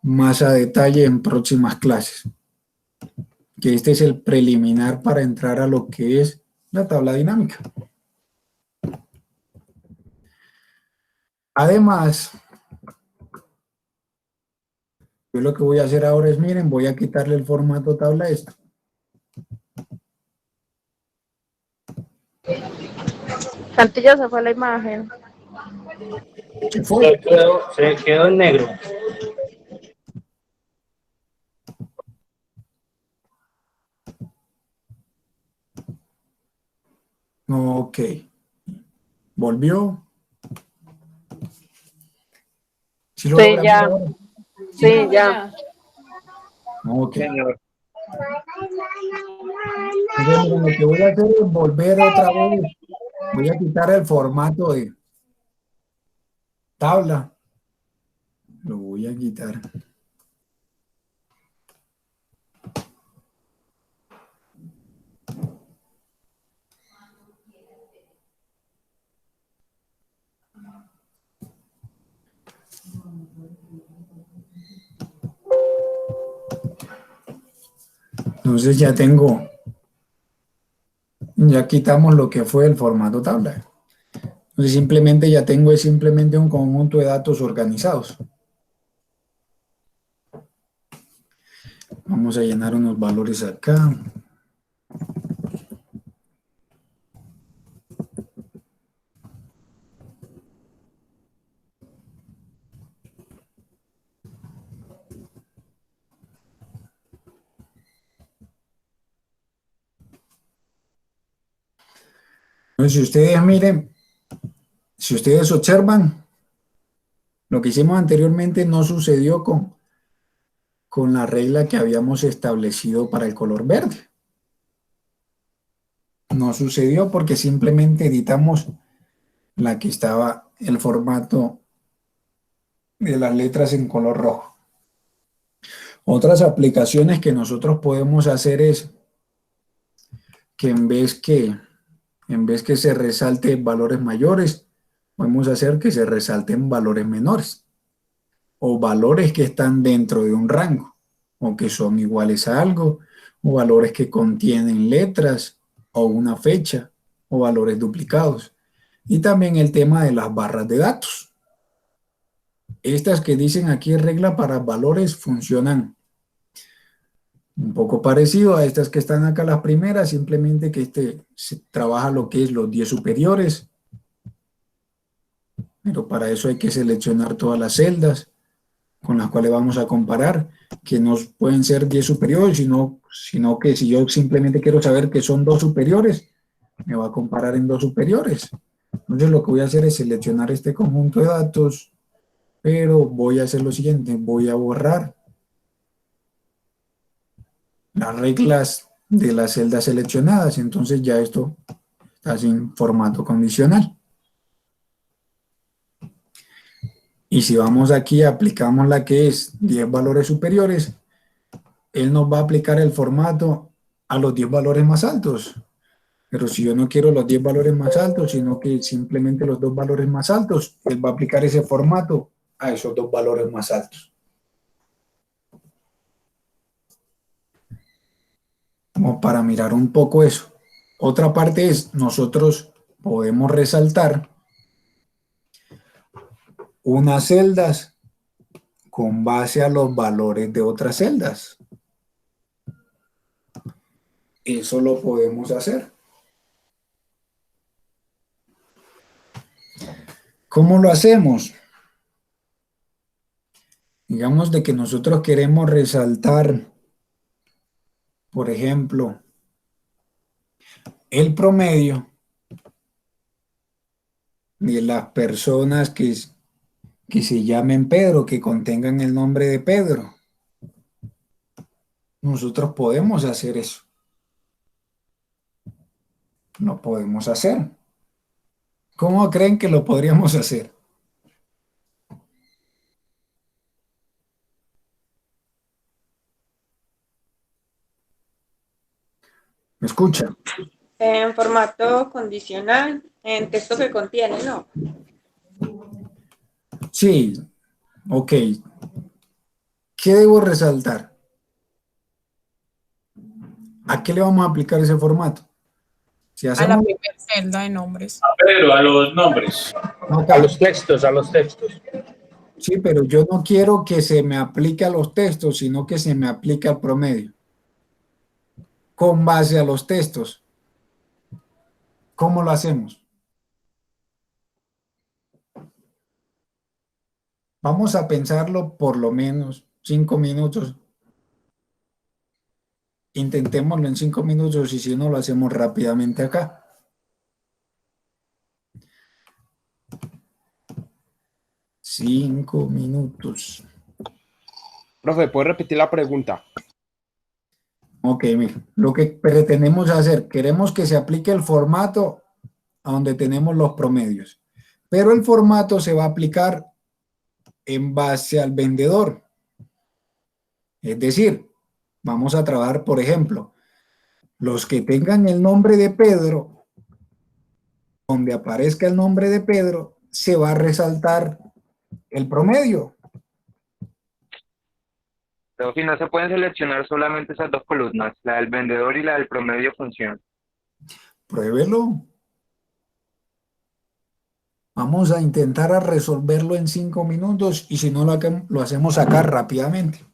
más a detalle en próximas clases. Que este es el preliminar para entrar a lo que es la tabla dinámica. Además, yo lo que voy a hacer ahora es, miren, voy a quitarle el formato tabla a esto. Cantillo se fue la imagen. ¿Qué fue? Se quedó en negro. Ok. ¿Volvió? ¿Sí lo Sí, logramos ya. ahora? Sí, ya. Ok. Señor. Entonces, miren, lo que voy a hacer es volver otra vez. Voy a quitar el formato de tabla. Lo voy a quitar. Entonces ya quitamos lo que fue el formato tabla. Entonces simplemente ya tengo es simplemente un conjunto de datos organizados. Vamos a llenar unos valores acá. Entonces, si ustedes miren, si ustedes observan, lo que hicimos anteriormente no sucedió con la regla que habíamos establecido para el color verde. No sucedió porque simplemente editamos la que estaba el formato de las letras en color rojo. Otras aplicaciones que nosotros podemos hacer es que en vez que se resalte valores mayores, podemos hacer que se resalten valores menores o valores que están dentro de un rango o que son iguales a algo o valores que contienen letras o una fecha o valores duplicados. Y también el tema de las barras de datos. Estas que dicen aquí regla para valores funcionan un poco parecido a estas que están acá las primeras, simplemente que se trabaja lo que es los 10 superiores, pero para eso hay que seleccionar todas las celdas con las cuales vamos a comparar, que no pueden ser 10 superiores, sino que si yo simplemente quiero saber que son 2 superiores, me va a comparar en 2 superiores. Entonces lo que voy a hacer es seleccionar este conjunto de datos, pero voy a hacer lo siguiente, voy a borrar las reglas de las celdas seleccionadas, entonces ya esto está sin formato condicional. Y si vamos aquí, aplicamos la que es 10 valores superiores, él nos va a aplicar el formato a los 10 valores más altos. Pero si yo no quiero los 10 valores más altos, sino que simplemente los 2 valores más altos, él va a aplicar ese formato a esos 2 valores más altos. Como para mirar un poco eso. Otra parte es, nosotros podemos resaltar unas celdas con base a los valores de otras celdas. Eso lo podemos hacer. ¿Cómo lo hacemos? Digamos de que nosotros queremos resaltar, por ejemplo, el promedio de las personas que se llamen Pedro, que contengan el nombre de Pedro. Nosotros podemos hacer eso. Lo podemos hacer. ¿Cómo creen que lo podríamos hacer? ¿Me escuchan? En formato condicional, en texto que contiene, ¿no? Sí, ok. ¿Qué debo resaltar? ¿A qué le vamos a aplicar ese formato? Si A la hacemos... primera celda de nombres. Pero a los nombres. A los textos, a los textos. Sí, pero yo no quiero que se me aplique a los textos, sino que se me aplique al promedio. Con base a los textos. ¿Cómo lo hacemos? Vamos a pensarlo por lo menos 5 minutos. Intentémoslo en 5 minutos y si no lo hacemos rápidamente acá. Cinco minutos. Profe, ¿puede repetir la pregunta? Ok, mira, lo que pretendemos hacer, queremos que se aplique el formato a donde tenemos los promedios, pero el formato se va a aplicar en base al vendedor. Es decir, vamos a trabajar, por ejemplo, los que tengan el nombre de Pedro, donde aparezca el nombre de Pedro, se va a resaltar el promedio. Profe, no se pueden seleccionar solamente esas dos columnas, la del vendedor y la del promedio función. Pruébelo. Vamos a intentar a resolverlo en 5 minutos y si no lo hacemos acá rápidamente.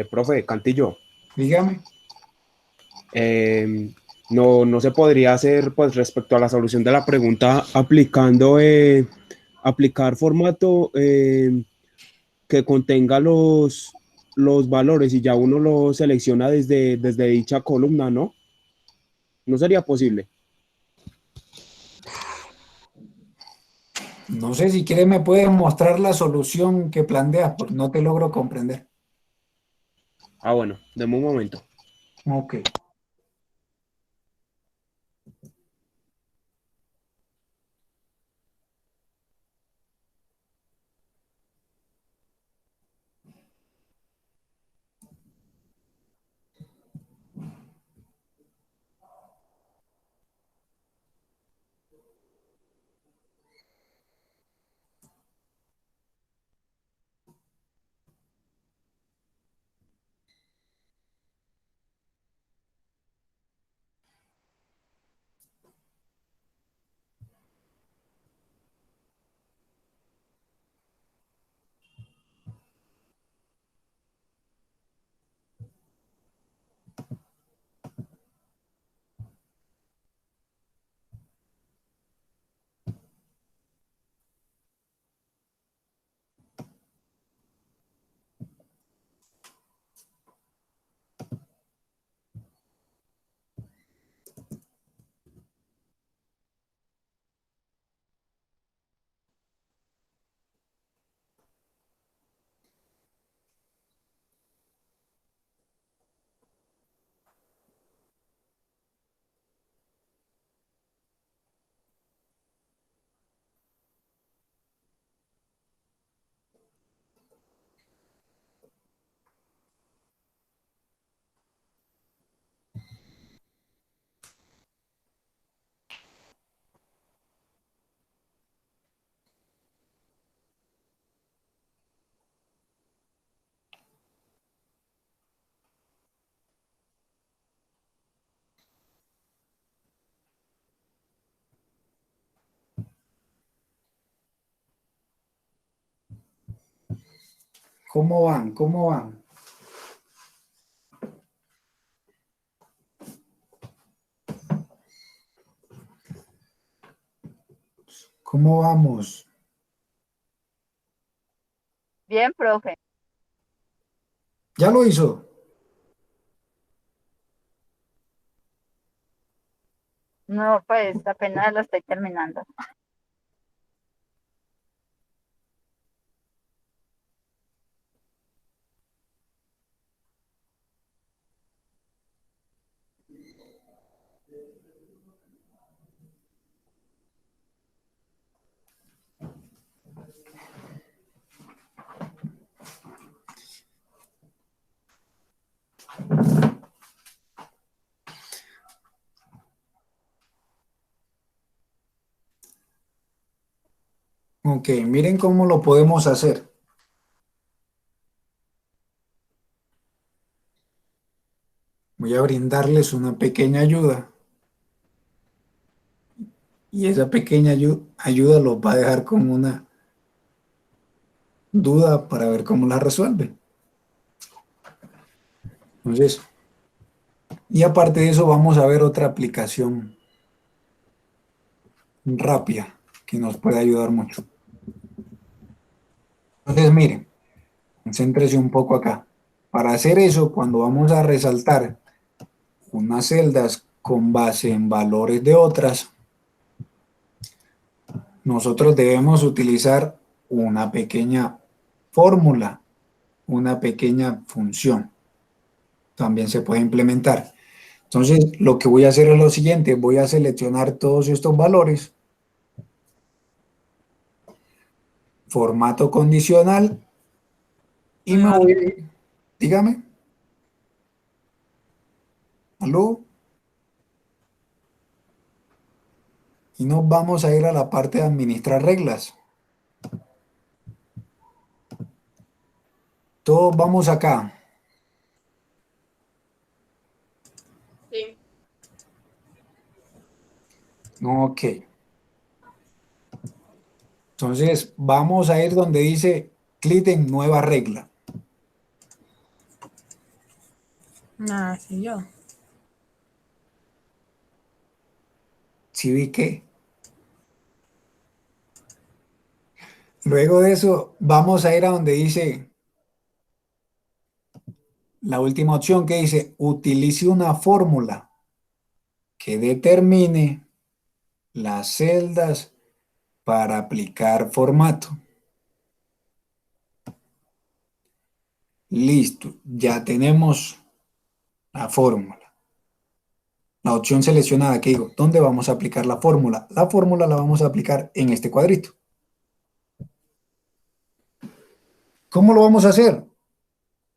Profe, Cantillo. Dígame. No se podría hacer, pues, respecto a la solución de la pregunta, aplicar formato que contenga los valores y ya uno lo selecciona desde dicha columna, ¿no? No sería posible. No sé si quieres me puedes mostrar la solución que planteas, porque no te logro comprender. Ah, bueno, deme un momento. Ok. ¿Cómo van? ¿Cómo van? ¿Cómo vamos? Bien, profe. ¿Ya lo hizo? No, pues apenas lo estoy terminando. Ok, miren cómo lo podemos hacer. Voy a brindarles una pequeña ayuda. Y esa pequeña ayuda los va a dejar con una duda para ver cómo la resuelve. Entonces, y aparte de eso, vamos a ver otra aplicación rápida que nos puede ayudar mucho. Entonces, miren, concéntrese un poco acá. Para hacer eso, cuando vamos a resaltar unas celdas con base en valores de otras, nosotros debemos utilizar una pequeña fórmula, una pequeña función. También se puede implementar. Entonces, lo que voy a hacer es lo siguiente, voy a seleccionar todos estos valores, formato condicional, y me voy, dígame, ¿aló? Y nos vamos a ir a la parte de administrar reglas. Todos vamos acá. Sí. Ok. Entonces, vamos a ir donde dice clic en nueva regla. Nada, sí yo. ¿Sí vi qué? Luego de eso, vamos a ir a donde dice la última opción que dice utilice una fórmula que determine las celdas para aplicar formato. Listo, ya tenemos la fórmula. La opción seleccionada que digo, ¿dónde vamos a aplicar la fórmula? La fórmula la vamos a aplicar en este cuadrito. ¿Cómo lo vamos a hacer?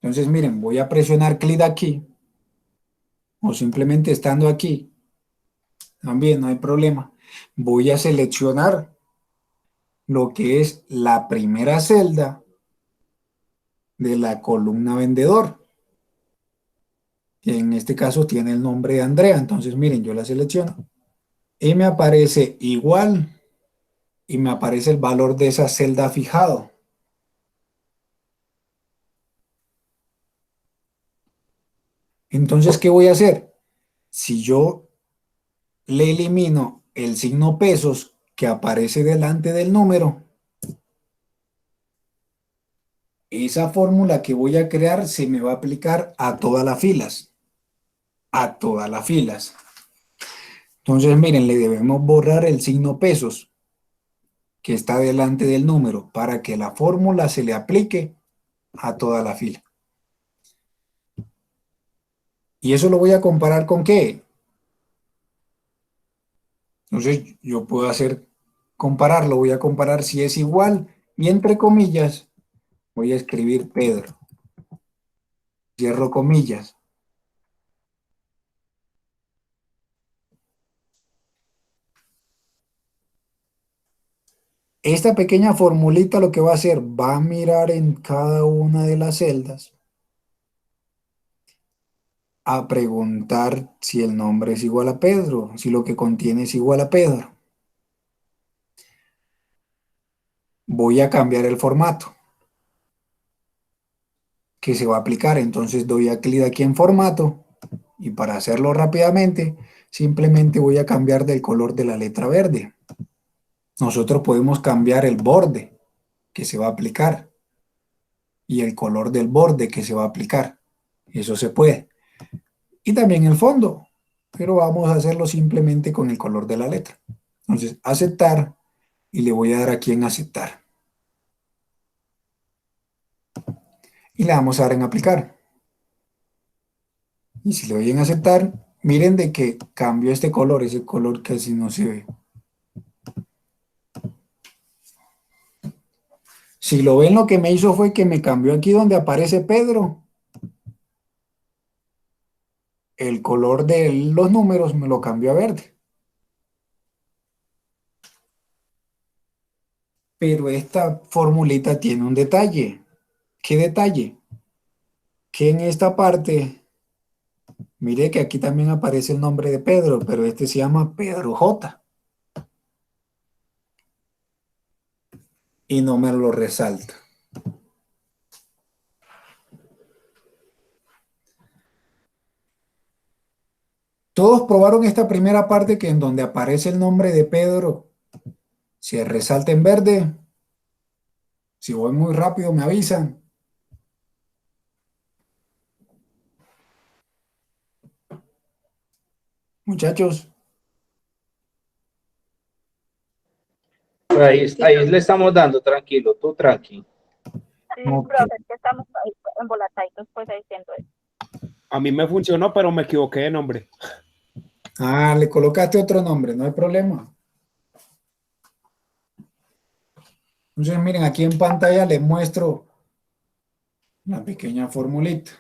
Entonces, miren, voy a presionar clic aquí o simplemente estando aquí, también no hay problema. Voy a seleccionar lo que es la primera celda de la columna vendedor, que en este caso tiene el nombre de Andrea. Entonces, miren, yo la selecciono y me aparece igual y me aparece el valor de esa celda fijado. Entonces, ¿qué voy a hacer? Si yo le elimino el signo pesos que aparece delante del número, esa fórmula que voy a crear se me va a aplicar a todas las filas. A todas las filas. Entonces, miren, le debemos borrar el signo pesos que está delante del número para que la fórmula se le aplique a toda la fila. ¿Y eso lo voy a comparar con qué? Entonces, yo puedo compararlo, voy a comparar si es igual y entre comillas voy a escribir Pedro. Cierro comillas. Esta pequeña formulita lo que va a hacer, va a mirar en cada una de las celdas a preguntar si el nombre es igual a Pedro, si lo que contiene es igual a Pedro. Voy a cambiar el formato que se va a aplicar, entonces doy a clic aquí en formato y para hacerlo rápidamente, simplemente voy a cambiar del color de la letra verde. Nosotros podemos cambiar el borde que se va a aplicar y el color del borde que se va a aplicar. Eso se puede. Y también el fondo, pero vamos a hacerlo simplemente con el color de la letra. Entonces, aceptar y le voy a dar aquí en aceptar. Y le vamos a dar en aplicar. Y si le doy en aceptar, miren de que cambió este color, ese color casi no se ve. Si lo ven, lo que me hizo fue que me cambió aquí donde aparece Pedro. El color de los números me lo cambió a verde. Pero esta formulita tiene un detalle. ¿Qué detalle? Que en esta parte, mire que aquí también aparece el nombre de Pedro, pero este se llama Pedro J. Y no me lo resalta. Todos probaron esta primera parte que en donde aparece el nombre de Pedro se resalta en verde. Si voy muy rápido me avisan. Muchachos. Ahí le estamos dando, tranquilo, tú tranqui. Sí, Ok. profe, es que estamos ahí embolataditos pues ahí siento eso. A mí me funcionó, pero me equivoqué de nombre. Ah, le colocaste otro nombre, no hay problema. Entonces, miren, aquí en pantalla les muestro la pequeña formulita.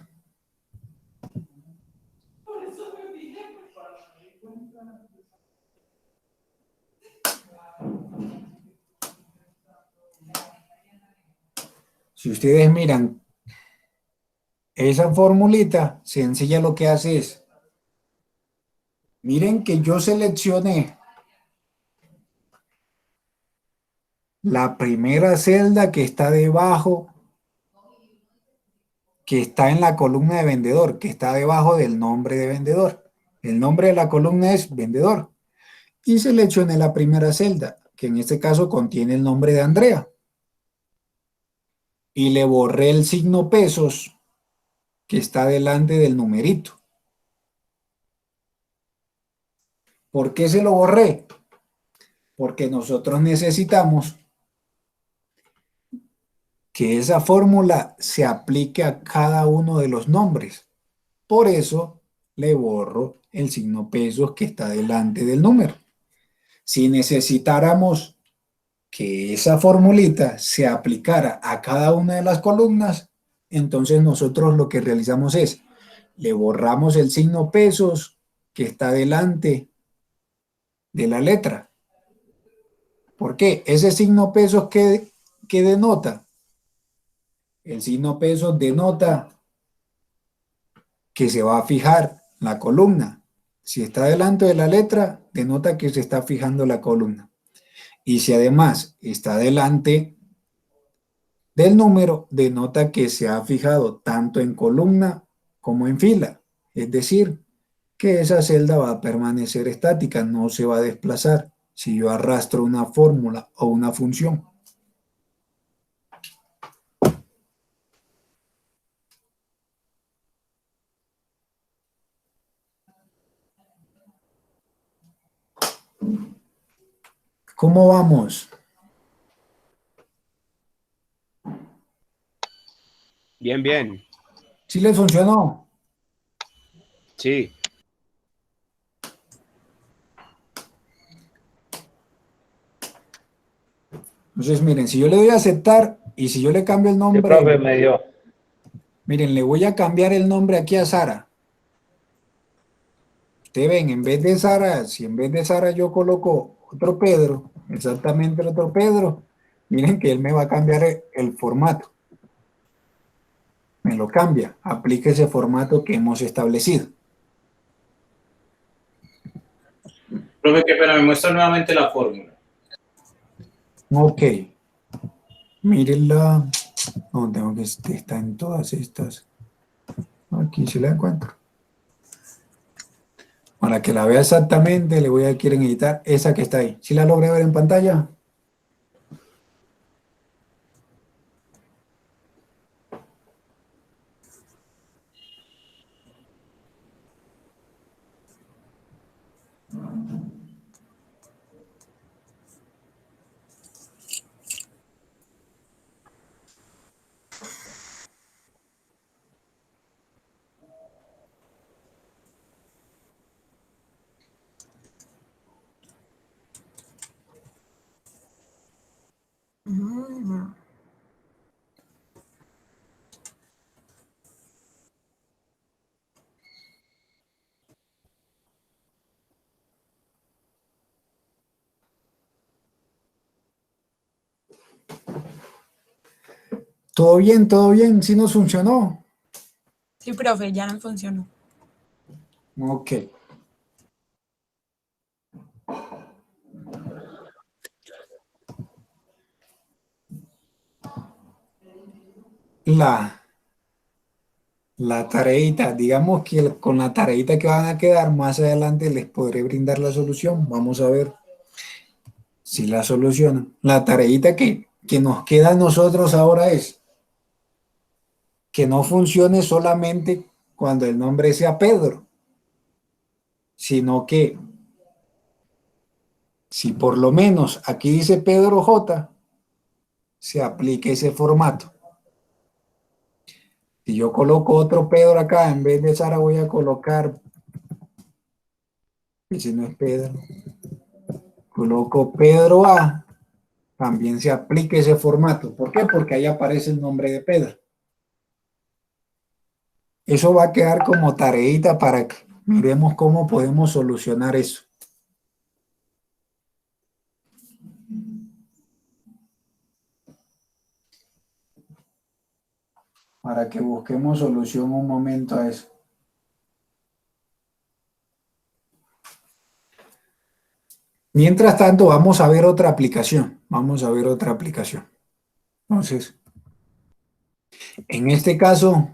Si ustedes miran esa formulita, sencilla lo que hace es, miren que yo seleccioné la primera celda que está debajo, que está en la columna de vendedor, que está debajo del nombre de vendedor. El nombre de la columna es vendedor. Y seleccioné la primera celda, que en este caso contiene el nombre de Andrea. Y le borré el signo pesos que está delante del numerito. ¿Por qué se lo borré? Porque nosotros necesitamos que esa fórmula se aplique a cada uno de los nombres. Por eso le borro el signo pesos que está delante del número. Si necesitáramos que esa formulita se aplicara a cada una de las columnas, entonces nosotros lo que realizamos es, le borramos el signo pesos que está delante de la letra. ¿Por qué? Ese signo pesos que denota. El signo pesos denota que se va a fijar la columna. Si está delante de la letra, denota que se está fijando la columna. Y si además está delante del número, denota que se ha fijado tanto en columna como en fila. Es decir, que esa celda va a permanecer estática, no se va a desplazar si yo arrastro una fórmula o una función. ¿Cómo vamos? Bien, bien. ¿Sí les funcionó? Sí. Entonces, miren, si yo le doy a aceptar y si yo le cambio el Sí, nombre, profe, me dio. miren, le voy a cambiar el nombre aquí a Sara. Ustedes ven, en vez de Sara, si en vez de Sara yo coloco otro Pedro, exactamente el otro Pedro, miren que él me va a cambiar el formato. Me lo cambia, aplica ese formato que hemos establecido. Profe, qué pena, me muestra nuevamente la fórmula. Ok. Mírenla. No, tengo que está en todas estas. Aquí se la encuentro. Para que la vea exactamente, le voy a quieren editar esa que está ahí. ¿Sí la logré ver en pantalla? Todo bien, sí nos funcionó. Sí, profe, ya no funcionó. Ok. La tareita, digamos que con la tareita que van a quedar más adelante les podré brindar la solución. Vamos a ver si la solucionan. La tareita que nos queda a nosotros ahora es que no funcione solamente cuando el nombre sea Pedro, sino que si por lo menos aquí dice Pedro J, se aplique ese formato. Si yo coloco otro Pedro acá, en vez de Sara voy a colocar, ese no es Pedro, coloco Pedro A, también se aplica ese formato. ¿Por qué? Porque ahí aparece el nombre de Pedro. Eso va a quedar como tareita para que miremos cómo podemos solucionar eso. Para que busquemos solución un momento a eso. Mientras tanto, vamos a ver otra aplicación. Vamos a ver otra aplicación. Entonces, en este caso,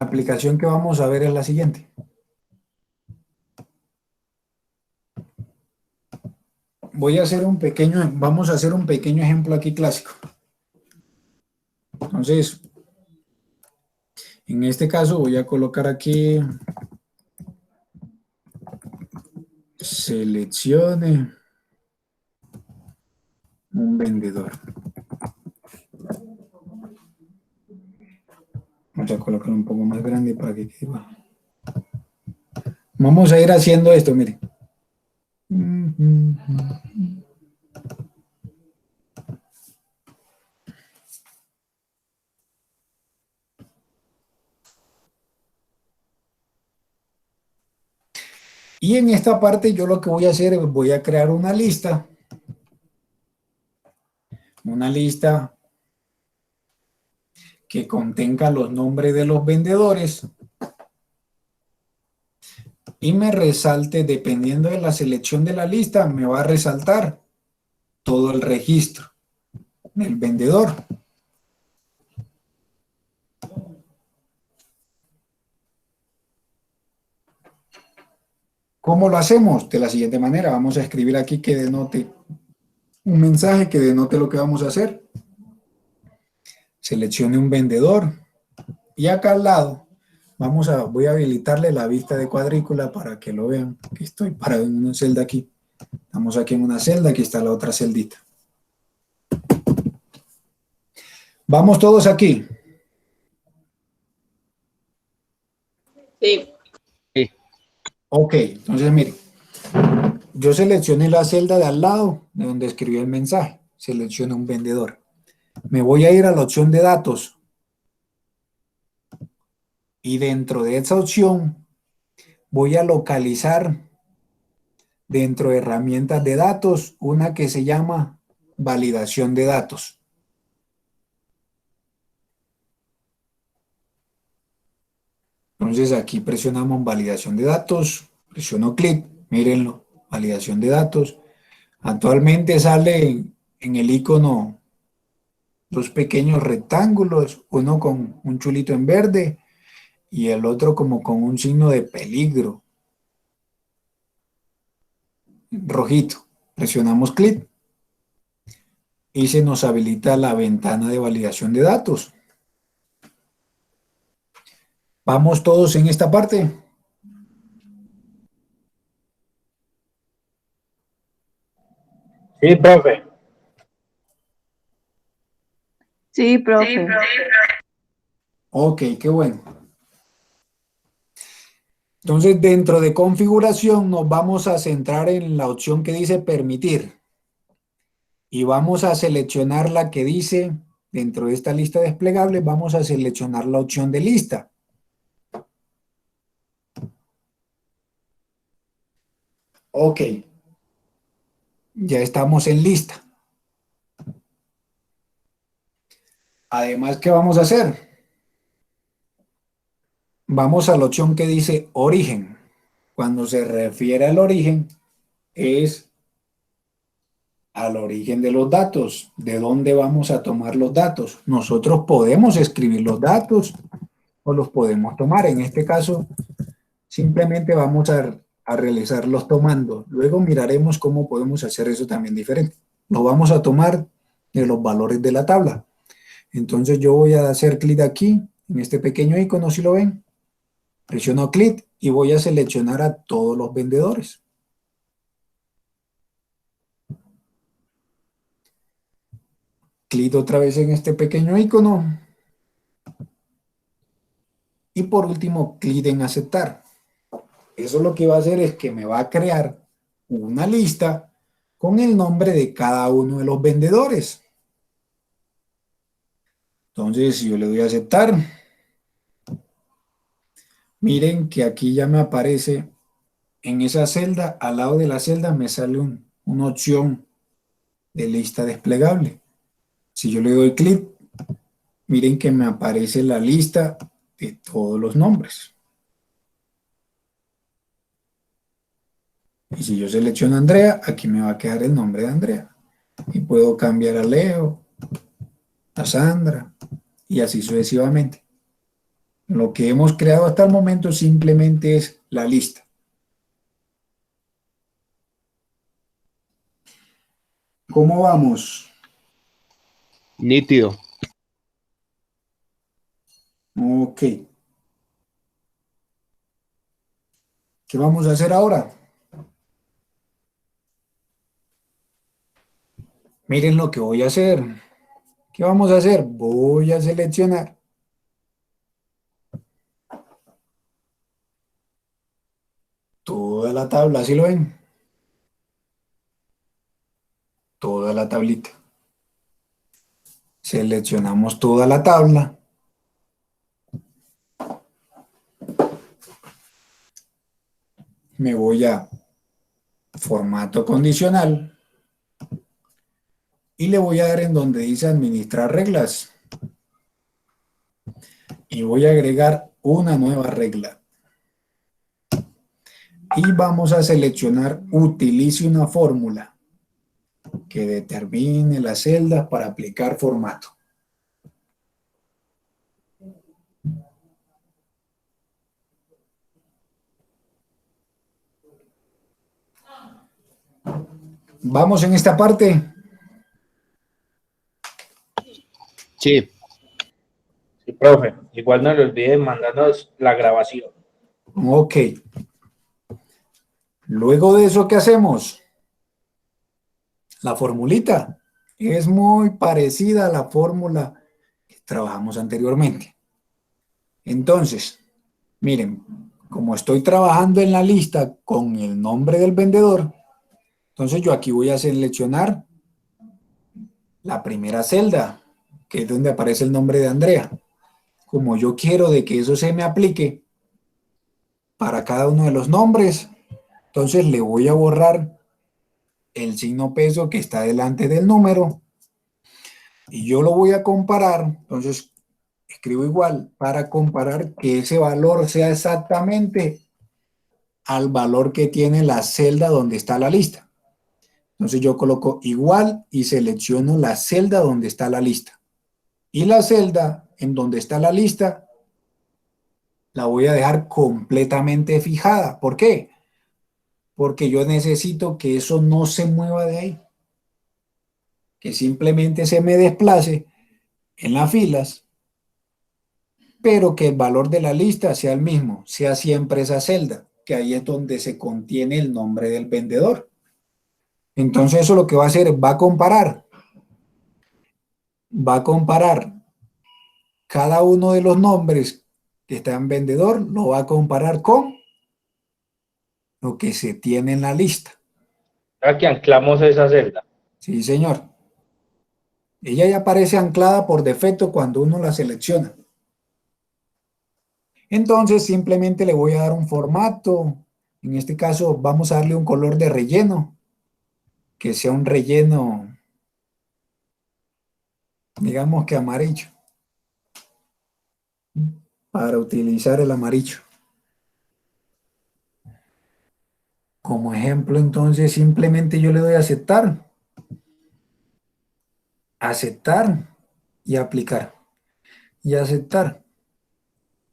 la aplicación que vamos a ver es la siguiente. Vamos a hacer un pequeño ejemplo aquí clásico. Entonces, en este caso voy a colocar aquí seleccione un vendedor. Vamos a colocar un poco más grande para que quede igual. Vamos a ir haciendo esto, miren. Y en esta parte yo lo que voy a hacer es voy a crear una lista que contenga los nombres de los vendedores y me resalte, dependiendo de la selección de la lista, me va a resaltar todo el registro del vendedor. ¿Cómo lo hacemos? De la siguiente manera, vamos a escribir aquí que denote un mensaje que denote lo que vamos a hacer. Seleccione un vendedor y acá al lado voy a habilitarle la vista de cuadrícula para que lo vean, que estoy parado en una celda aquí. Estamos aquí en una celda, aquí está la otra celdita. Vamos todos aquí. Sí. Ok, entonces miren, yo seleccioné la celda de al lado de donde escribí el mensaje, selecciono un vendedor. Me voy a ir a la opción de datos y dentro de esa opción voy a localizar dentro de herramientas de datos una que se llama validación de datos. Entonces aquí presionamos validación de datos, presiono clic, mírenlo, validación de datos. Actualmente sale en el icono dos pequeños rectángulos, uno con un chulito en verde y el otro como con un signo de peligro rojito. Presionamos clic y se nos habilita la ventana de validación de datos. ¿Vamos todos en esta parte? Sí, profe. Sí, profe. Ok, qué bueno. Entonces, dentro de configuración nos vamos a centrar en la opción que dice permitir. Y vamos a seleccionar la que dice, dentro de esta lista desplegable, vamos a seleccionar la opción de lista. Ok. Ya estamos en lista. Además, ¿qué vamos a hacer? Vamos a la opción que dice origen. Cuando se refiere al origen, es al origen de los datos. ¿De dónde vamos a tomar los datos? Nosotros podemos escribir los datos o los podemos tomar. En este caso, simplemente vamos a realizarlos tomando. Luego miraremos cómo podemos hacer eso también diferente. Lo vamos a tomar de los valores de la tabla. Entonces yo voy a hacer clic aquí, en este pequeño icono, si lo ven. Presiono clic y voy a seleccionar a todos los vendedores. Clic otra vez en este pequeño icono. Y por último, clic en aceptar. Eso lo que va a hacer es que me va a crear una lista con el nombre de cada uno de los vendedores. Entonces, si yo le doy a aceptar, miren que aquí ya me aparece en esa celda, al lado de la celda me sale una opción de lista desplegable. Si yo le doy clic, miren que me aparece la lista de todos los nombres. Y si yo selecciono a Andrea, aquí me va a quedar el nombre de Andrea. Y puedo cambiar a Leo, a Sandra, y así sucesivamente. Lo que hemos creado hasta el momento simplemente es la lista. ¿Cómo vamos? Nítido. Ok. ¿Qué vamos a hacer ahora? Miren lo que voy a hacer. ¿Qué vamos a hacer? Voy a seleccionar toda la tabla, ¿sí lo ven? Toda la tablita. Seleccionamos toda la tabla. Me voy a formato condicional y le voy a dar en donde dice administrar reglas. Y voy a agregar una nueva regla. Y vamos a seleccionar utilice una fórmula que determine las celdas para aplicar formato. ¿Vamos en esta parte? Sí. Sí, profe. Igual no le olviden mandarnos la grabación. Ok. Luego de eso, ¿qué hacemos? La formulita es muy parecida a la fórmula que trabajamos anteriormente. Entonces, miren, como estoy trabajando en la lista con el nombre del vendedor, entonces yo aquí voy a seleccionar la primera celda, que es donde aparece el nombre de Andrea. Como yo quiero de que eso se me aplique para cada uno de los nombres, entonces le voy a borrar el signo peso que está delante del número y yo lo voy a comparar. Entonces escribo igual para comparar que ese valor sea exactamente al valor que tiene la celda donde está la lista. Entonces yo coloco igual y selecciono la celda donde está la lista. Y la celda en donde está la lista la voy a dejar completamente fijada. ¿Por qué? Porque yo necesito que eso no se mueva de ahí. Que simplemente se me desplace en las filas, pero que el valor de la lista sea el mismo, sea siempre esa celda, que ahí es donde se contiene el nombre del vendedor. Entonces eso lo que va a hacer es va a comparar cada uno de los nombres que está en vendedor, lo va a comparar con lo que se tiene en la lista. Aquí anclamos esa celda. Sí, señor. Ella ya aparece anclada por defecto cuando uno la selecciona. Entonces simplemente le voy a dar un formato. En este caso vamos a darle un color de relleno, que sea un relleno, digamos que amarillo, para utilizar el amarillo. Como ejemplo, entonces simplemente yo le doy a aceptar. Aceptar y aplicar. Y aceptar.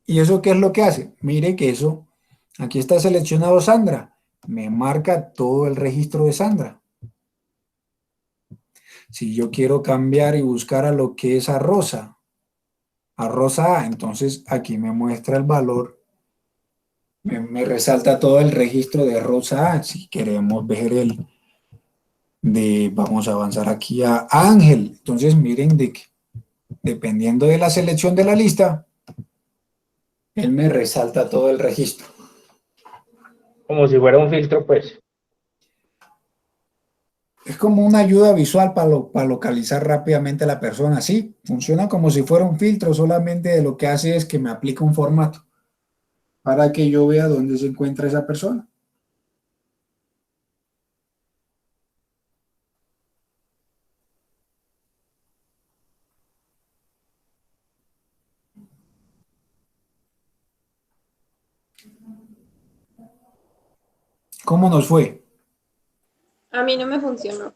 ¿Y eso qué es lo que hace? Mire que eso, aquí está seleccionado Sandra, me marca todo el registro de Sandra. Si yo quiero cambiar y buscar a lo que es a Rosa A, entonces aquí me muestra el valor, me resalta todo el registro de Rosa A. Si queremos ver vamos a avanzar aquí a Ángel. Entonces miren de que dependiendo de la selección de la lista, él me resalta todo el registro. Como si fuera un filtro, pues. Es como una ayuda visual para localizar rápidamente a la persona. Sí, funciona como si fuera un filtro, solamente lo que hace es que me aplica un formato para que yo vea dónde se encuentra esa persona. ¿Cómo nos fue? A mí no me funcionó.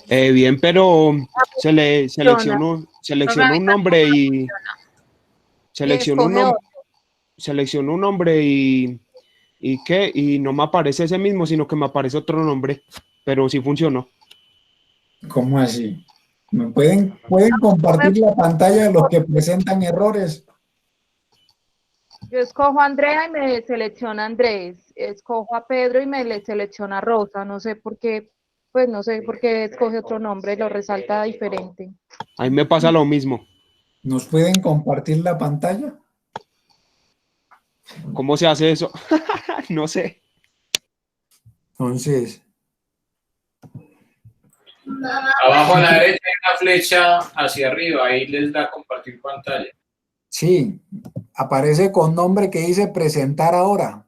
Bien, pero seleccionó un nombre y seleccionó un nombre y no me aparece ese mismo, sino que me aparece otro nombre, pero sí funcionó. ¿Cómo así? ¿Me pueden compartir la pantalla de los que presentan errores? Yo escojo a Andrea y me selecciona Andrés. Escojo a Pedro y me le selecciona Rosa. No sé por qué, pues no sé por qué escoge otro nombre, lo resalta diferente. A mí me pasa lo mismo. ¿Nos pueden compartir la pantalla? ¿Cómo se hace eso? No sé. Entonces, Abajo a la derecha hay una flecha hacia arriba, ahí les da compartir pantalla. sí, aparece con nombre que dice presentar ahora.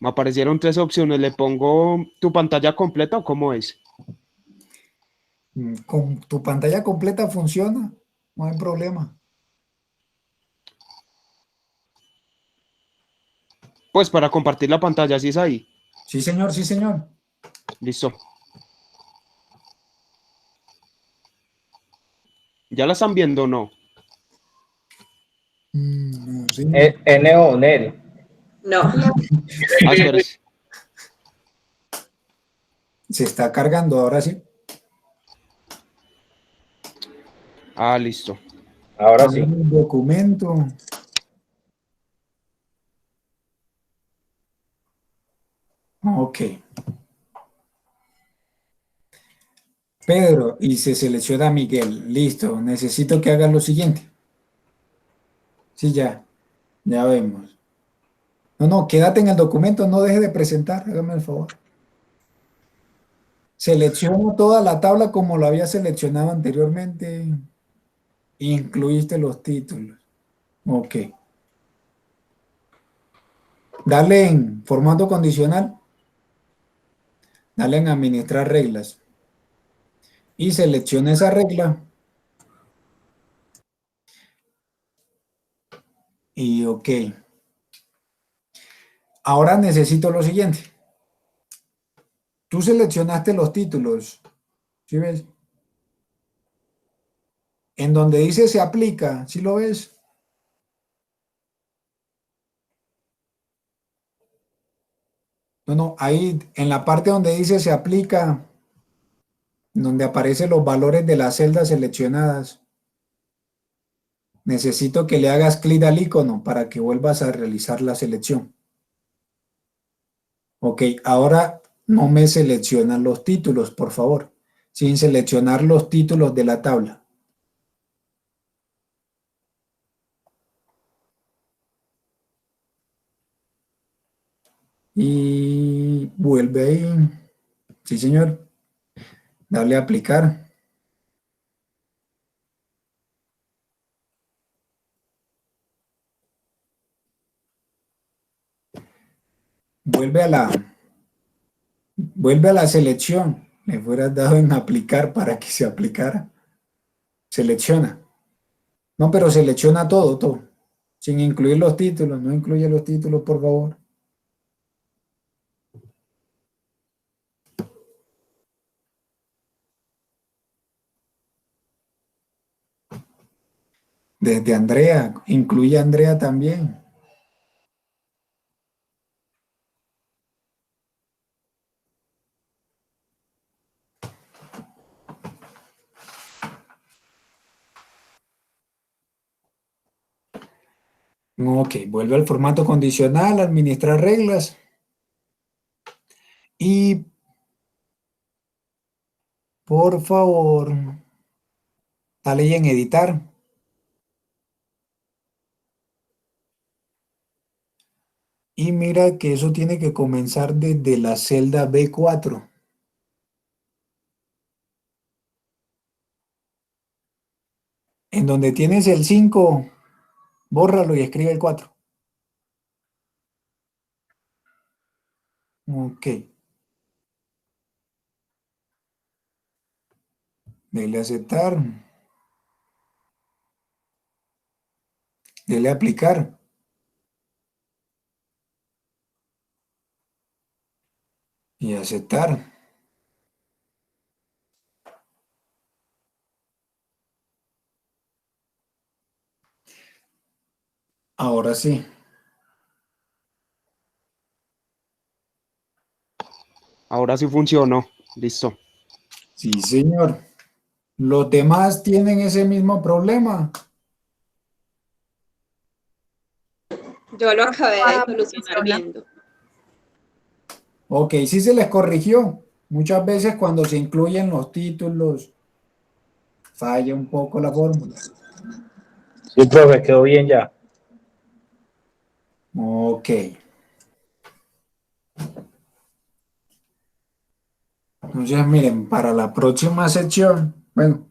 Me aparecieron 3 opciones. ¿Le pongo tu pantalla completa o cómo es? Con tu pantalla completa funciona, no hay problema. Pues para compartir la pantalla, ¿sí es ahí? Sí, señor, sí, señor. Listo. ¿Ya la están viendo o no? No, sí. N o Nel. No. Espérese. Se está cargando ahora sí. Listo. Ahora sí. Un documento. Ok. Pedro, y se selecciona a Miguel. Listo, necesito que hagas lo siguiente. Sí, ya vemos. No, quédate en el documento, no deje de presentar, hágame el favor. Selecciono toda la tabla como lo había seleccionado anteriormente. Incluiste los títulos. Ok. Dale en formato condicional. Dale en administrar reglas. Y selecciona esa regla. Y ok. Ahora necesito lo siguiente. Tú seleccionaste los títulos. ¿Sí ves? En donde dice se aplica, ¿sí lo ves? No, ahí en la parte donde dice se aplica, donde aparecen los valores de las celdas seleccionadas, necesito que le hagas clic al icono para que vuelvas a realizar la selección. Ok, ahora no me seleccionan los títulos, por favor, sin seleccionar los títulos de la tabla. Y vuelve ahí. Sí, señor. Dale a aplicar. Vuelve a la selección. Le fueras dado en aplicar para que se aplicara. Selecciona. No, pero selecciona todo. Sin incluir los títulos. No incluye los títulos, por favor. Desde Andrea, incluye a Andrea también. Ok, vuelve al formato condicional, administrar reglas. Y por favor, dale ahí en editar. Y mira que eso tiene que comenzar desde la celda B4. En donde tienes el 5, bórralo y escribe el 4. Ok. Dele aceptar. Dele aplicar. Y aceptar. Ahora sí. Ahora sí funcionó. Listo. Sí, señor. ¿Los demás tienen ese mismo problema? Yo lo acabé de Ah, solucionar funciona. viendo. Ok, sí se les corrigió. Muchas veces cuando se incluyen los títulos, falla un poco la fórmula. Sí, profe, quedó bien ya. Ok. Entonces, miren, para la próxima sección, bueno,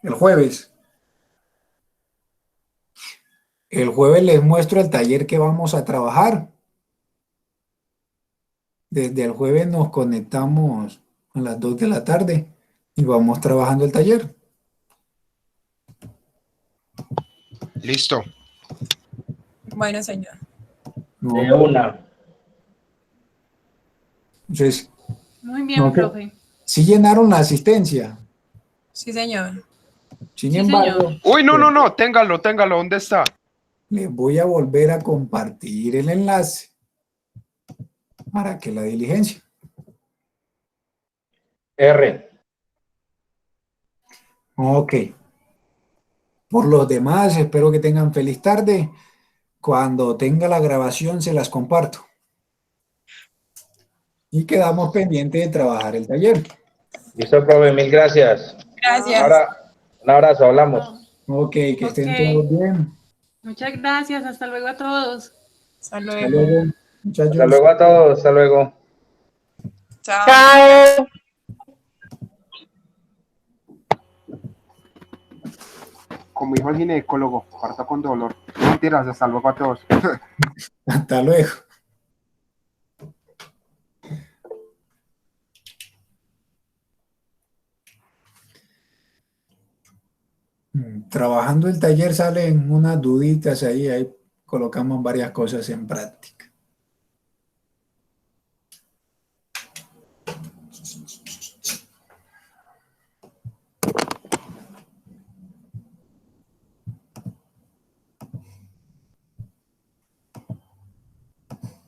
el jueves les muestro el taller que vamos a trabajar. Desde el jueves nos conectamos a las 2 de la tarde y vamos trabajando el taller. Listo. Bueno, señor. De una. Entonces, Muy bien, no, profe. sí llenaron la asistencia. Sí, señor. Sin Sí, embargo, señor. Uy, no, téngalo, ¿dónde está? les voy a volver a compartir el enlace para que la diligencia. R. Ok. Por los demás, espero que tengan feliz tarde. Cuando tenga la grabación, se las comparto. Y quedamos pendientes de trabajar el taller. Listo, profe, mil gracias. Gracias. Ahora, un abrazo, hablamos. Ok, que estén todos bien. Muchas gracias. Hasta luego a todos. Hasta Hasta luego. luego, Hasta muchachos. luego a todos, hasta luego. Chao. Chao. Como dijo el ginecólogo, parto con dolor. No mentiras, hasta luego a todos. Hasta luego. Trabajando el taller salen unas duditas ahí colocamos varias cosas en práctica.